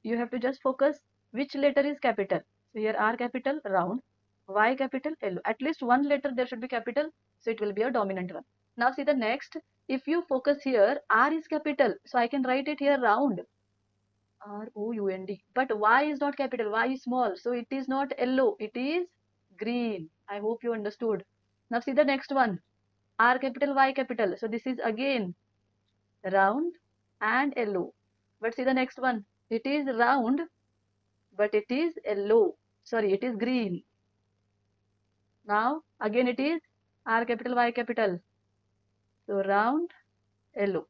You have to just focus which letter is capital. So here R capital, round, Y capital, yellow. At least one letter there should be capital, so it will be a dominant one. Now see the next. If you focus here, R is capital, so I can write it here round, R-O-U-N-D. But Y is not capital, Y is small, so it is not yellow, it is green. I hope you understood. Now see the next one. R capital, Y capital. So this is again round and yellow. But see the next one. It is round, but it is yellow. Sorry, it is green. Now again it is R capital, Y capital. So round, yellow.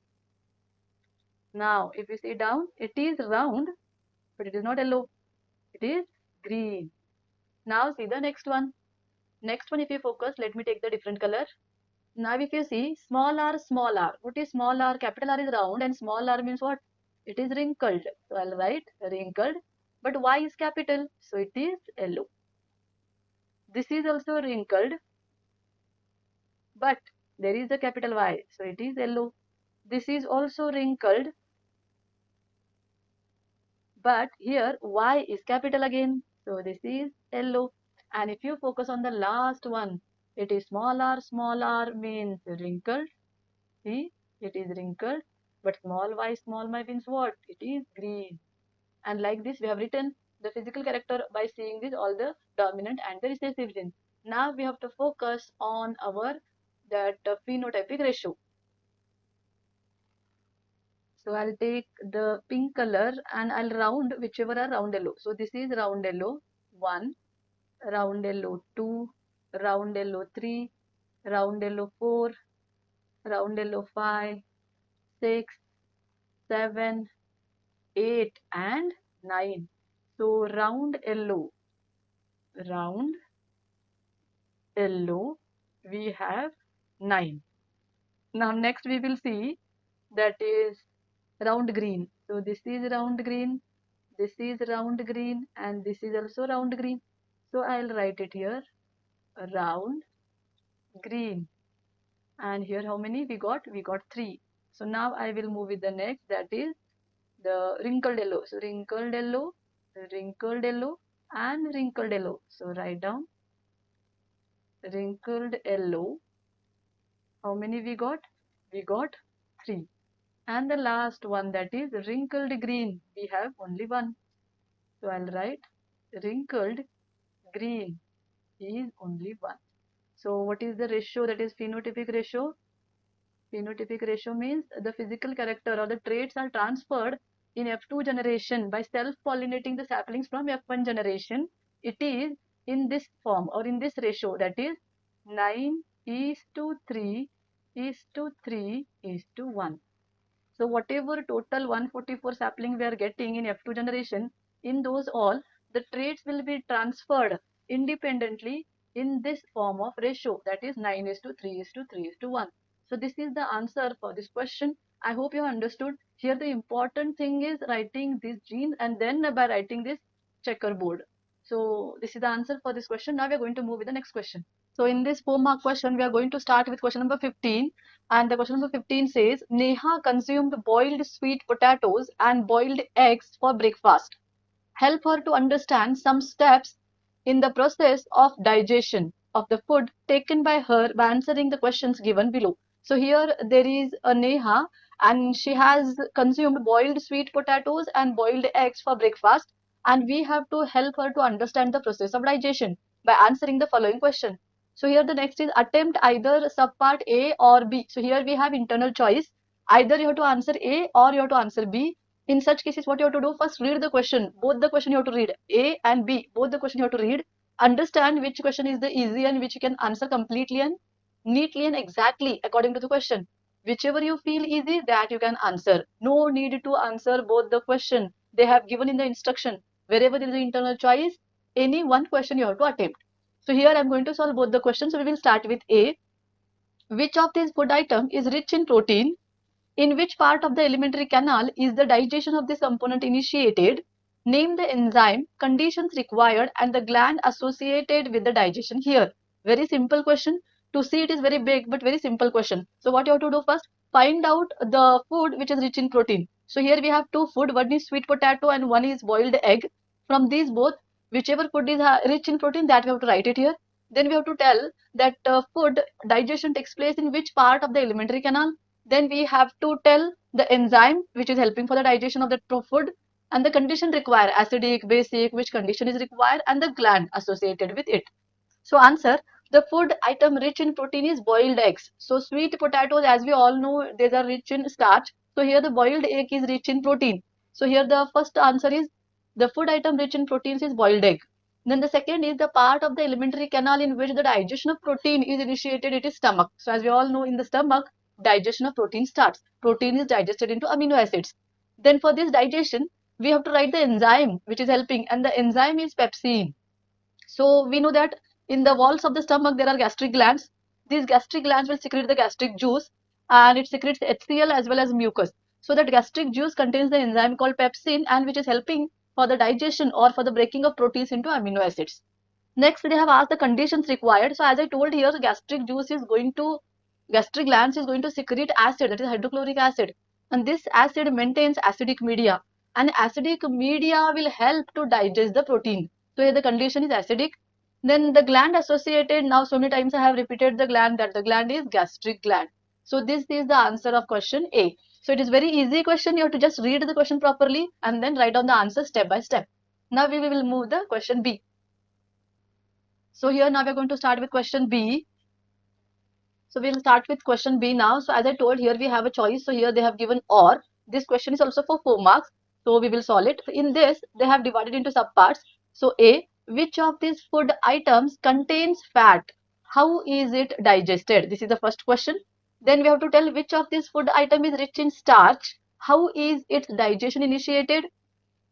Now if you see down, it is round, but it is not yellow. It is green. Now see the next one. Next one, if you focus, let me take the different color. Now if you see small r, what is small r? Capital R is round and small r means what? It is wrinkled. So I'll write wrinkled. But Y is capital, so it is yellow. This is also wrinkled, but there is a capital Y, so it is yellow. This is also wrinkled, but here Y is capital again, so this is yellow. And if you focus on the last one, it is small r means wrinkled. See, it is wrinkled, but small y means what? It is green. And like this, we have written the physical character by seeing this all the dominant and the recessive genes. Now we have to focus on our that phenotypic ratio. So I'll take the pink color and I'll round whichever are round yellow. So this is round yellow 1, round yellow 2, round yellow 3, round yellow 4, round yellow 5, 6, 7, 8 and 9. So round yellow, we have 9. Now next we will see that is round green. So this is round green, this is round green and this is also round green. So I'll write it here, round green. And here how many we got? We got 3. So now I will move with the next, that is the wrinkled yellow. So wrinkled yellow and wrinkled yellow. So write down wrinkled yellow. How many we got? We got 3. And the last one, that is wrinkled green. We have only 1. So I'll write wrinkled green is only 1. So what is the ratio? That is phenotypic ratio. Phenotypic ratio means the physical character or the traits are transferred in F2 generation by self-pollinating the saplings from F1 generation. It is in this form or in this ratio, that is 9 is to 3 is to 3 is to 1. So whatever total 144 sapling we are getting in F2 generation, in those all, the traits will be transferred independently in this form of ratio, that is 9 is to 3 is to 3 is to 1. So this is the answer for this question. I hope you understood. Here the important thing is writing these genes and then by writing this checkerboard. So this is the answer for this question. Now we are going to move with the next question. So in this 4-mark question, we are going to start with question number 15. And the question number 15 says, Neha consumed boiled sweet potatoes and boiled eggs for breakfast. Help her to understand some steps in the process of digestion of the food taken by her by answering the questions given below. So here there is a Neha and she has consumed boiled sweet potatoes and boiled eggs for breakfast, and we have to help her to understand the process of digestion by answering the following question. So here the next is attempt either subpart A or B. So here we have internal choice. Either you have to answer A or you have to answer B. In such cases, what you have to do, first read the question. Both the question you have to read. A and B, both the question you have to read. Understand which question is the easy and which you can answer completely and neatly and exactly according to the question. Whichever you feel easy, that you can answer. No need to answer both the question. They have given in the instruction. Wherever there is an internal choice, any one question you have to attempt. So here I am going to solve both the questions. So we will start with A. Which of these food item is rich in protein? In which part of the alimentary canal is the digestion of this component initiated? Name the enzyme, conditions required and the gland associated with the digestion here. Very simple question. To see it is very big but very simple question. So what you have to do first? Find out the food which is rich in protein. So here we have two food. One is sweet potato and one is boiled egg. From these both, whichever food is rich in protein, that we have to write it here. Then we have to tell that food digestion takes place in which part of the alimentary canal. Then we have to tell the enzyme which is helping for the digestion of the food and the condition required, acidic, basic, which condition is required and the gland associated with it. So answer, the food item rich in protein is boiled eggs. So sweet potatoes, as we all know, they are rich in starch. So here the boiled egg is rich in protein. So here the first answer is the food item rich in proteins is boiled egg. Then the second is the part of the alimentary canal in which the digestion of protein is initiated, it is stomach. So as we all know, in the stomach, digestion of protein starts. Protein is digested into amino acids. Then for this digestion, we have to write the enzyme which is helping, and the enzyme is pepsin. So we know that In the walls of the stomach, there are gastric glands. These gastric glands will secrete the gastric juice, and it secretes HCl as well as mucus. So that gastric juice contains the enzyme called pepsin, and which is helping for the digestion or for the breaking of proteins into amino acids. Next, they have asked the conditions required. So as I told here, gastric glands is going to secrete acid, that is hydrochloric acid, and this acid maintains acidic media, and acidic media will help to digest the protein. So here the condition is acidic. Then the gland associated, now so many times I have repeated the gland, that the gland is gastric gland. So this is the answer of question A. So it is very easy question. You have to just read the question properly and then write down the answer step by step. Now we will move the question B. So here now we are going to start with question B. So we'll start with question B now. So as I told, here we have a choice. So here they have given or. This question is also for 4 marks. So we will solve it. In this, they have divided into subparts. So A, which of these food items contains fat? How is it digested? This is the first question. Then we have to tell which of these food item is rich in starch. How is its digestion initiated?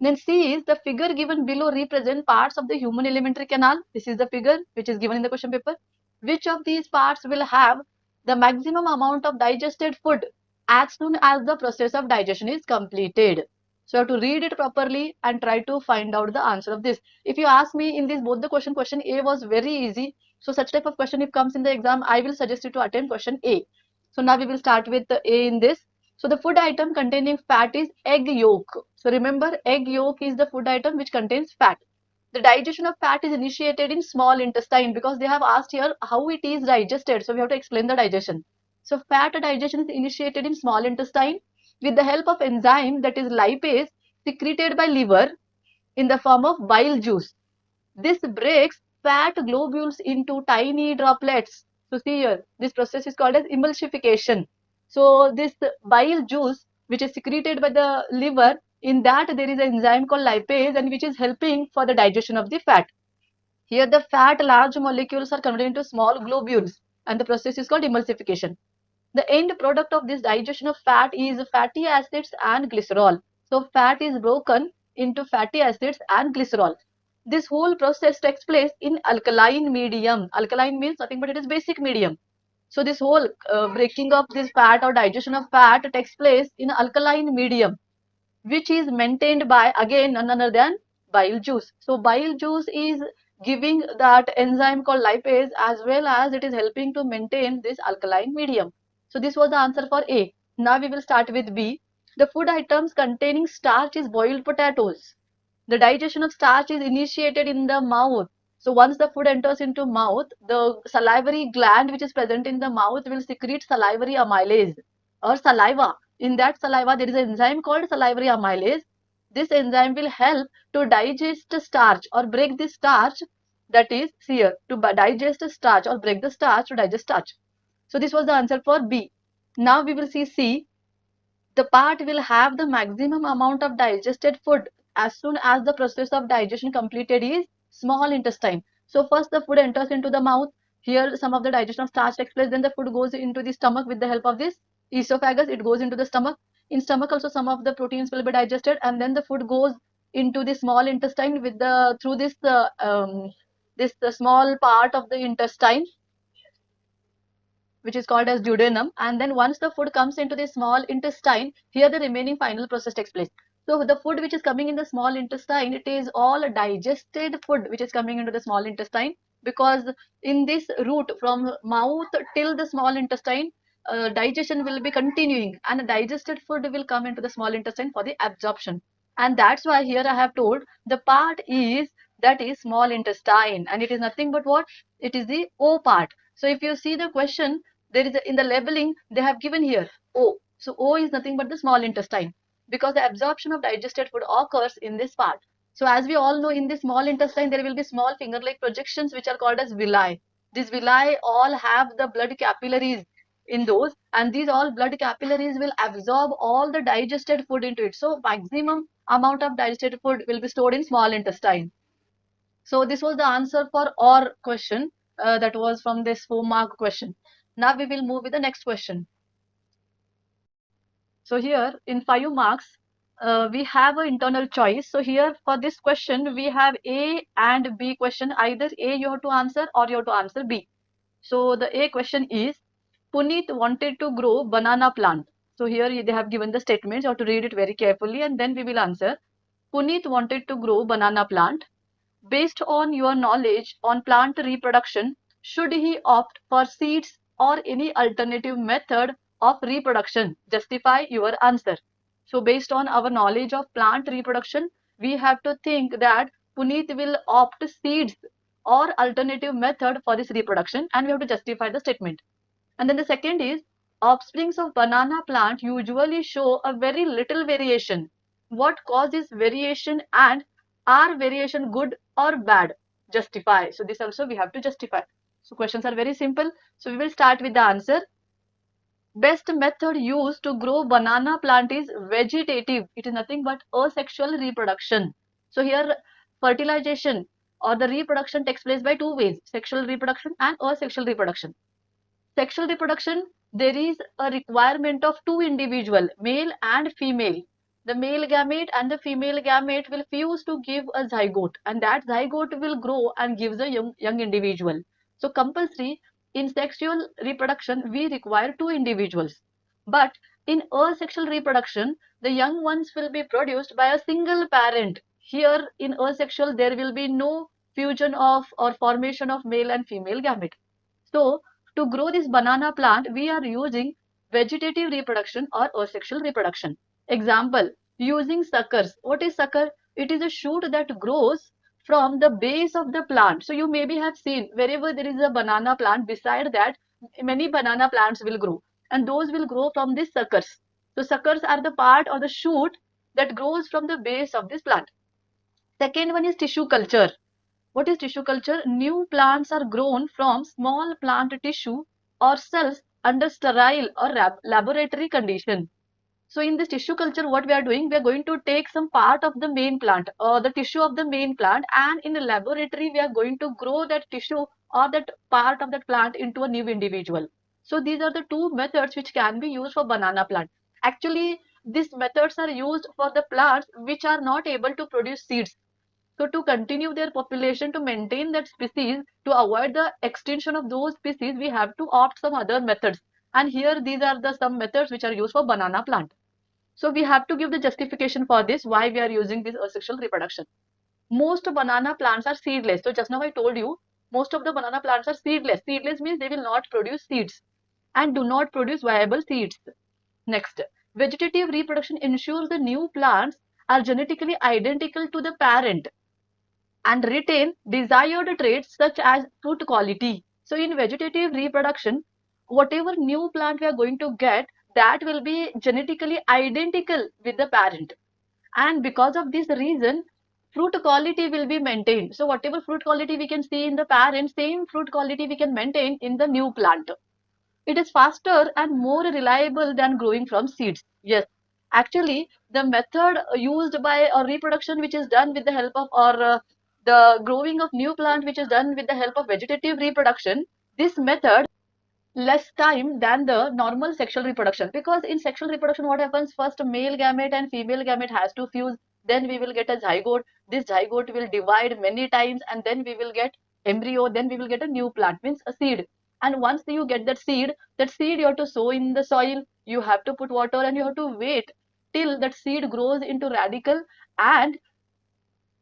Then C is the figure given below represent parts of the human alimentary canal. This is the figure which is given in the question paper. Which of these parts will have the maximum amount of digested food as soon as the process of digestion is completed? So you have to read it properly and try to find out the answer of this. If you ask me in this both the question A was very easy. So such type of question if comes in the exam, I will suggest you to attempt question A. So now we will start with the A in this. So the food item containing fat is egg yolk. So remember, egg yolk is the food item which contains fat. The digestion of fat is initiated in small intestine, because they have asked here how it is digested. So we have to explain the digestion. So fat digestion is initiated in small intestine with the help of enzyme, that is lipase, secreted by liver in the form of bile juice. This breaks fat globules into tiny droplets. So see here, this process is called as emulsification. So this bile juice, which is secreted by the liver, in that there is an enzyme called lipase, and which is helping for the digestion of the fat. Here the fat large molecules are converted into small globules, and the process is called emulsification. The end product of this digestion of fat is fatty acids and glycerol. So fat is broken into fatty acids and glycerol. This whole process takes place in alkaline medium. Alkaline means nothing but it is basic medium. So this whole breaking of this fat or digestion of fat takes place in alkaline medium, which is maintained by again none other than bile juice. So bile juice is giving that enzyme called lipase, as well as it is helping to maintain this alkaline medium. So this was the answer for A. Now we will start with B. The food items containing starch is boiled potatoes. The digestion of starch is initiated in the mouth. So once the food enters into mouth, the salivary gland which is present in the mouth will secrete salivary amylase or saliva. In that saliva, there is an enzyme called salivary amylase. This enzyme will help to digest starch or break the starch, that is here to digest starch or break the starch to digest starch. So this was the answer for B. Now we will see C. The part will have the maximum amount of digested food as soon as the process of digestion completed is small intestine. So first the food enters into the mouth. Here some of the digestion of starch takes place. Then the food goes into the stomach with the help of this esophagus. It goes into the stomach. In stomach also some of the proteins will be digested, and then the food goes into the small intestine with the through this small part of the intestine, which is called as duodenum. And then once the food comes into the small intestine, here the remaining final process takes place. So the food which is coming in the small intestine, it is all digested food which is coming into the small intestine, because in this route from mouth till the small intestine, digestion will be continuing, and digested food will come into the small intestine for the absorption. And that's why here I have told the part is, that is small intestine, and it is nothing but what? It is the O part. So if you see the question, there is in the labeling they have given here O. So O is nothing but the small intestine, because the absorption of digested food occurs in this part. So as we all know, in the small intestine there will be small finger-like projections which are called as villi. These villi all have the blood capillaries in those, and these all blood capillaries will absorb all the digested food into it. So maximum amount of digested food will be stored in small intestine. So this was the answer for OR question, that was from this 4-mark question. Now we will move with the next question. So here in 5 marks, we have an internal choice. So here for this question, we have A and B question. Either A you have to answer or you have to answer B. So the A question is, Puneet wanted to grow banana plant. So here they have given the statements. You have to read it very carefully and then we will answer. Puneet wanted to grow banana plant. Based on your knowledge on plant reproduction, should he opt for seeds or any alternative method of reproduction? Justify your answer. So based on our knowledge of plant reproduction, we have to think that Puneet will opt seeds or alternative method for this reproduction, and we have to justify the statement. And then the second is, offsprings of banana plant usually show a very little variation. What causes variation, and are variation good or bad? Justify. So this also we have to justify. So questions are very simple. So we will start with the answer. Best method used to grow banana plant is vegetative. It is nothing but asexual reproduction. So here fertilization or the reproduction takes place by two ways: sexual reproduction and asexual reproduction. Sexual reproduction, there is a requirement of two individual, male and female. The male gamete and the female gamete will fuse to give a zygote, and that zygote will grow and gives a young individual. So compulsory in sexual reproduction, we require two individuals. But in asexual reproduction, the young ones will be produced by a single parent. Here in asexual, there will be no fusion of or formation of male and female gamete. So to grow this banana plant, we are using vegetative reproduction or asexual reproduction. Example, using suckers. What is sucker? It is a shoot that grows from the base of the plant. So you maybe have seen wherever there is a banana plant, beside that many banana plants will grow, and those will grow from these suckers. So suckers are the part or the shoot that grows from the base of this plant. Second one is tissue culture. What is tissue culture? New plants are grown from small plant tissue or cells under sterile or laboratory condition. So in this tissue culture, what we are doing, we are going to take some part of the main plant or the tissue of the main plant, and in the laboratory, we are going to grow that tissue or that part of that plant into a new individual. So these are the two methods which can be used for banana plant. Actually, these methods are used for the plants which are not able to produce seeds. So to continue their population, to maintain that species, to avoid the extinction of those species, we have to opt some other methods. And here these are the some methods which are used for banana plant. So we have to give the justification for this, why we are using this asexual reproduction. Most banana plants are seedless. So just now I told you, most of the banana plants are seedless. Seedless means they will not produce seeds and do not produce viable seeds. Next, vegetative reproduction ensures the new plants are genetically identical to the parent and retain desired traits such as fruit quality. So in vegetative reproduction, whatever new plant we are going to get, that will be genetically identical with the parent. And because of this reason, fruit quality will be maintained. So whatever fruit quality we can see in the parent, same fruit quality we can maintain in the new plant. It is faster and more reliable than growing from seeds. Yes, actually, the method used by reproduction, which is done with the help of, or the growing of new plant, which is done with the help of vegetative reproduction, this method less time than the normal sexual reproduction, because in sexual reproduction what happens, first male gamete and female gamete has to fuse, then we will get a zygote. This zygote will divide many times and then we will get embryo, then we will get a new plant, means a seed. And once you get that seed you have to sow in the soil, you have to put water and you have to wait till that seed grows into radicle and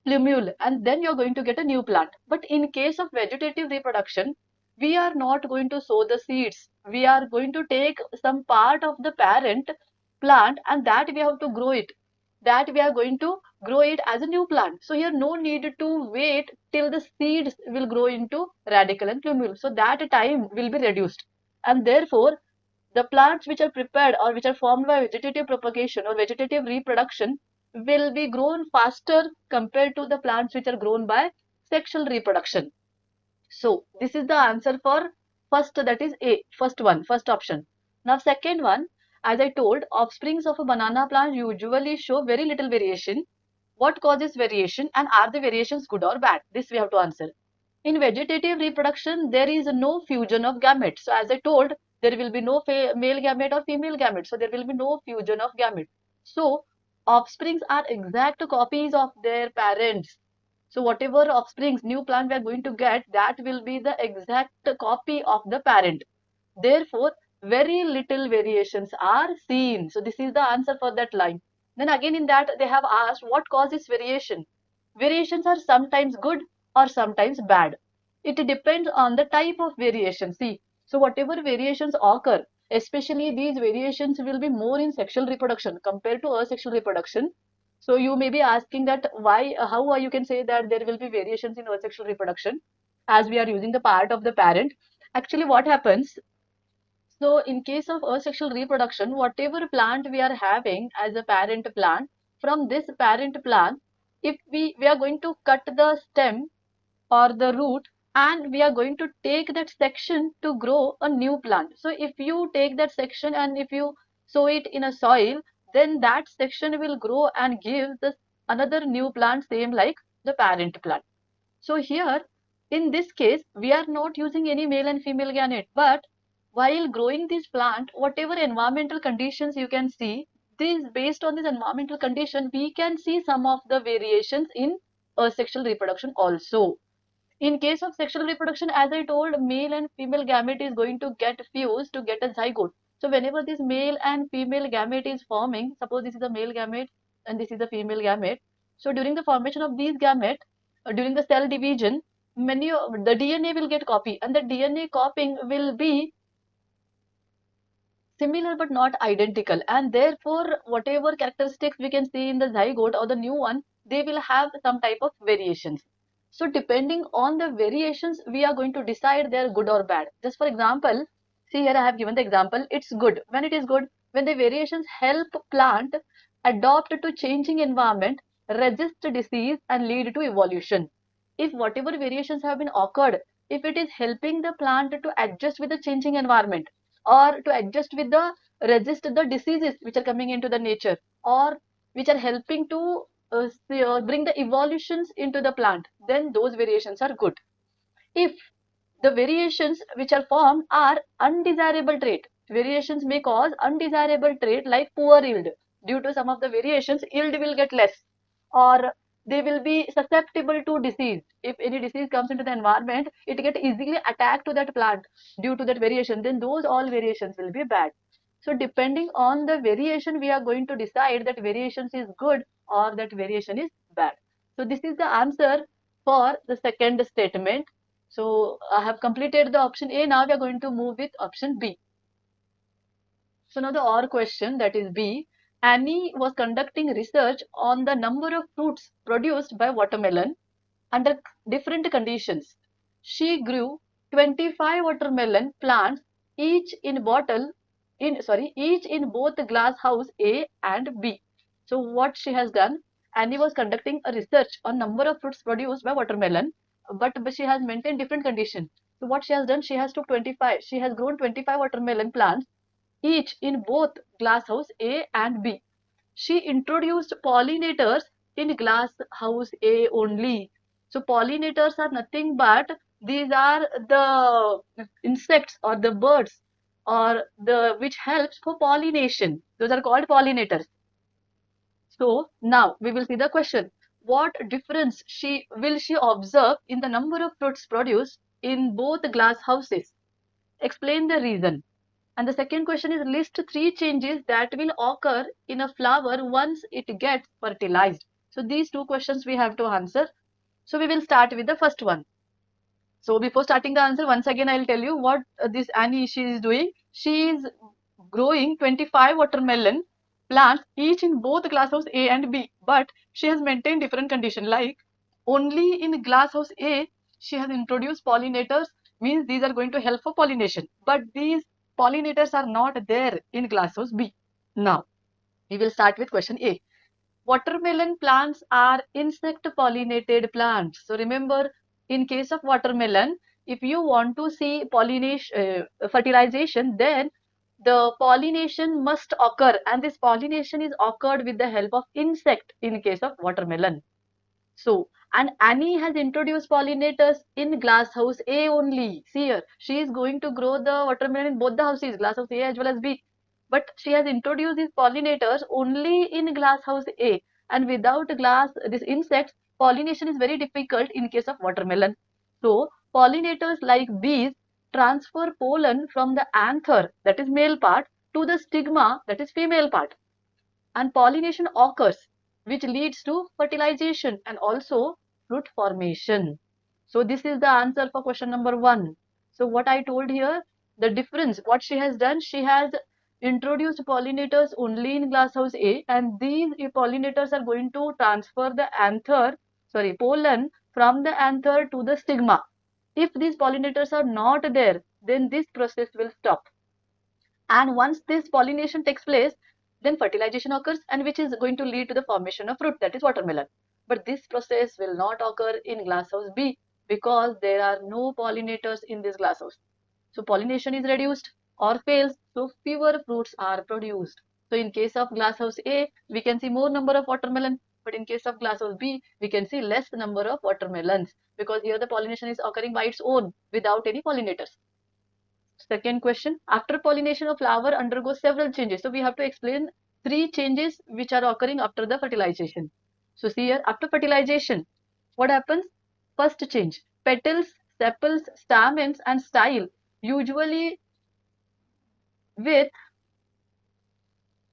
plumule, and then you're going to get a new plant. But in case of vegetative reproduction, we are not going to sow the seeds. We are going to take some part of the parent plant and that we have to grow it. That we are going to grow it as a new plant. So here no need to wait till the seeds will grow into radicle and plumule. So that time will be reduced. And therefore, the plants which are prepared or which are formed by vegetative propagation or vegetative reproduction will be grown faster compared to the plants which are grown by sexual reproduction. So this is the answer for first, that is A, first one, first option. Now second one, as I told, offsprings of a banana plant usually show very little variation. What causes variation, and are the variations good or bad? This we have to answer. In vegetative reproduction, there is no fusion of gametes. So as I told, there will be no male gamete or female gamete. So there will be no fusion of gametes. So offsprings are exact copies of their parents. So whatever offsprings, new plant we are going to get, that will be the exact copy of the parent. Therefore, very little variations are seen. So this is the answer for that line. Then again in that they have asked what causes variation. Variations are sometimes good or sometimes bad. It depends on the type of variation. See, so whatever variations occur, especially these variations will be more in sexual reproduction compared to asexual reproduction. So you may be asking that why, how you can say that there will be variations in asexual reproduction as we are using the part of the parent. Actually, what happens? So in case of asexual reproduction, whatever plant we are having as a parent plant, from this parent plant, if we are going to cut the stem or the root and we are going to take that section to grow a new plant. So if you take that section and if you sow it in a soil, then that section will grow and give this another new plant same like the parent plant. So here, in this case, we are not using any male and female gamete, but while growing this plant, whatever environmental conditions you can see, this based on this environmental condition, we can see some of the variations in asexual reproduction also. In case of sexual reproduction, as I told, male and female gamete is going to get fused to get a zygote. So whenever this male and female gamete is forming, suppose this is the male gamete and this is the female gamete. So during the formation of these gamete, during the cell division, many of the DNA will get copy, and the DNA copying will be similar but not identical, and therefore whatever characteristics we can see in the zygote or the new one, they will have some type of variations. So depending on the variations, we are going to decide they're good or bad. Just for example, see here I have given the example, it's good. When it is good, when the variations help plant adapt to changing environment, resist disease and lead to evolution. If whatever variations have been occurred, if it is helping the plant to adjust with the changing environment, or to adjust with the resist the diseases which are coming into the nature, or which are helping to bring the evolutions into the plant, then those variations are good. If the variations which are formed are undesirable trait, variations may cause undesirable trait like poor yield. Due to some of the variations, yield will get less, or they will be susceptible to disease. If any disease comes into the environment, it get easily attacked to that plant due to that variation, then those all variations will be bad. So depending on the variation, we are going to decide that variations is good or that variation is bad. So this is the answer for the second statement. So I have completed the option A. Now we are going to move with option B. So now the OR question, that is B. Annie was conducting research on the number of fruits produced by watermelon under different conditions. She grew 25 watermelon plants, each in each in both the glass house A and B. So what she has done, Annie was conducting a research on number of fruits produced by watermelon, but she has maintained different conditions. So what she has done, she has took 25, she has grown 25 watermelon plants, each in both glass house A and B. She introduced pollinators in glass house A only. So pollinators are nothing but these are the insects or the birds or the which helps for pollination. Those are called pollinators. So now we will see the question. What difference will she observe in the number of fruits produced in both glass houses? Explain the reason. And the second question is list three changes that will occur in a flower once it gets fertilized. So these two questions we have to answer. So we will start with the first one. So before starting the answer, once again I'll tell you what this Annie she is doing. She is growing 25 watermelon plants, each in both glasshouse A and B. But she has maintained different condition. Like only in glasshouse A, she has introduced pollinators. Means these are going to help for pollination. But these pollinators are not there in glasshouse B. Now we will start with question A. Watermelon plants are insect pollinated plants. So remember, in case of watermelon, if you want to see pollination, fertilization, then the pollination must occur, and this pollination is occurred with the help of insect in case of watermelon. So, and Annie has introduced pollinators in glass house A only. See here, she is going to grow the watermelon in both the houses, glass house A as well as B. but she has introduced these pollinators only in glasshouse A, and without glass, these insects, pollination is very difficult in case of watermelon. So pollinators like bees transfer pollen from the anther, that is male part, to the stigma, that is female part, and pollination occurs, which leads to fertilization and also fruit formation. So this is the answer for question number 1. So what I told here, the difference, what she has done, she has introduced pollinators only in glasshouse A, and these pollinators are going to transfer the pollen from the anther to the stigma. If these pollinators are not there, then this process will stop. And once this pollination takes place, then fertilization occurs, and which is going to lead to the formation of fruit, that is watermelon. But this process will not occur in glasshouse B because there are no pollinators in this glasshouse. So pollination is reduced or fails, so fewer fruits are produced. So in case of glasshouse A, we can see more number of watermelon, but in case of glasshouse B, we can see less number of watermelons because here the pollination is occurring by its own without any pollinators. Second question, after pollination, a flower undergoes several changes. So we have to explain 3 changes which are occurring after the fertilization. So see here, after fertilization, what happens? First change, petals, sepals, stamens and style, usually with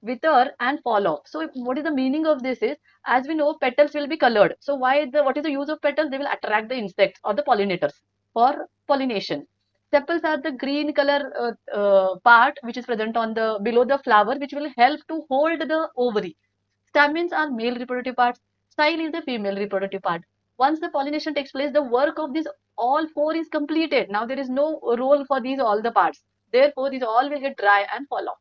wither and fall off. So what is the meaning of this is, as we know, petals will be colored. So what is the use of petals? They will attract the insects or the pollinators for pollination. Sepals are the green color part which is present on the below the flower, which will help to hold the ovary. Stamens are male reproductive parts. Style is the female reproductive part. Once the pollination takes place, the work of these all 4 is completed. Now there is no role for these all the parts. Therefore, these all will get dry and fall off.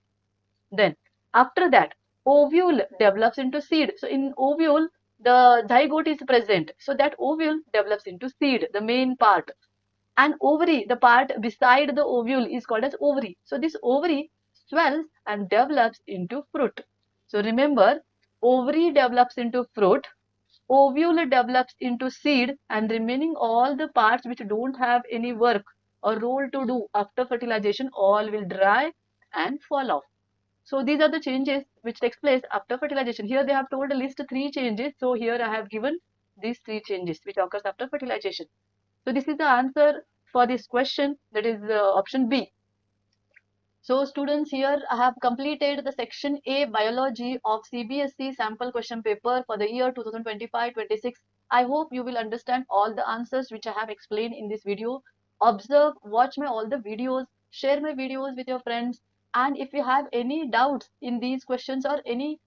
Then after that, ovule develops into seed. So in ovule, the zygote is present. So that ovule develops into seed, the main part. And ovary, the part beside the ovule, is called as ovary. So this ovary swells and develops into fruit. So remember, ovary develops into fruit, ovule develops into seed, and remaining all the parts which don't have any work or role to do after fertilization, all will dry and fall off. So these are the changes which takes place after fertilization. Here they have told a list 3 changes. So here I have given these 3 changes which occurs after fertilization. So this is the answer for this question, that is option B. So students, here I have completed the section A biology of CBSE sample question paper for the year 2025-26. I hope you will understand all the answers which I have explained in this video. Observe, watch my all the videos, share my videos with your friends, and if you have any doubts in these questions or any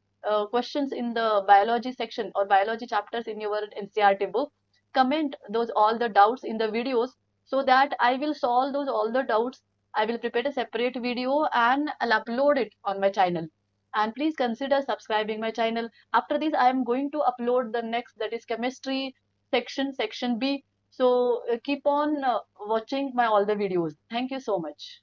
questions in the biology section or biology chapters in your NCERT book, comment those all the doubts in the videos so that I will solve those all the doubts. I will prepare a separate video and I'll upload it on my channel. And please consider subscribing my channel. After this, I am going to upload the next, that is chemistry section B. So keep on watching my all the videos. Thank you so much.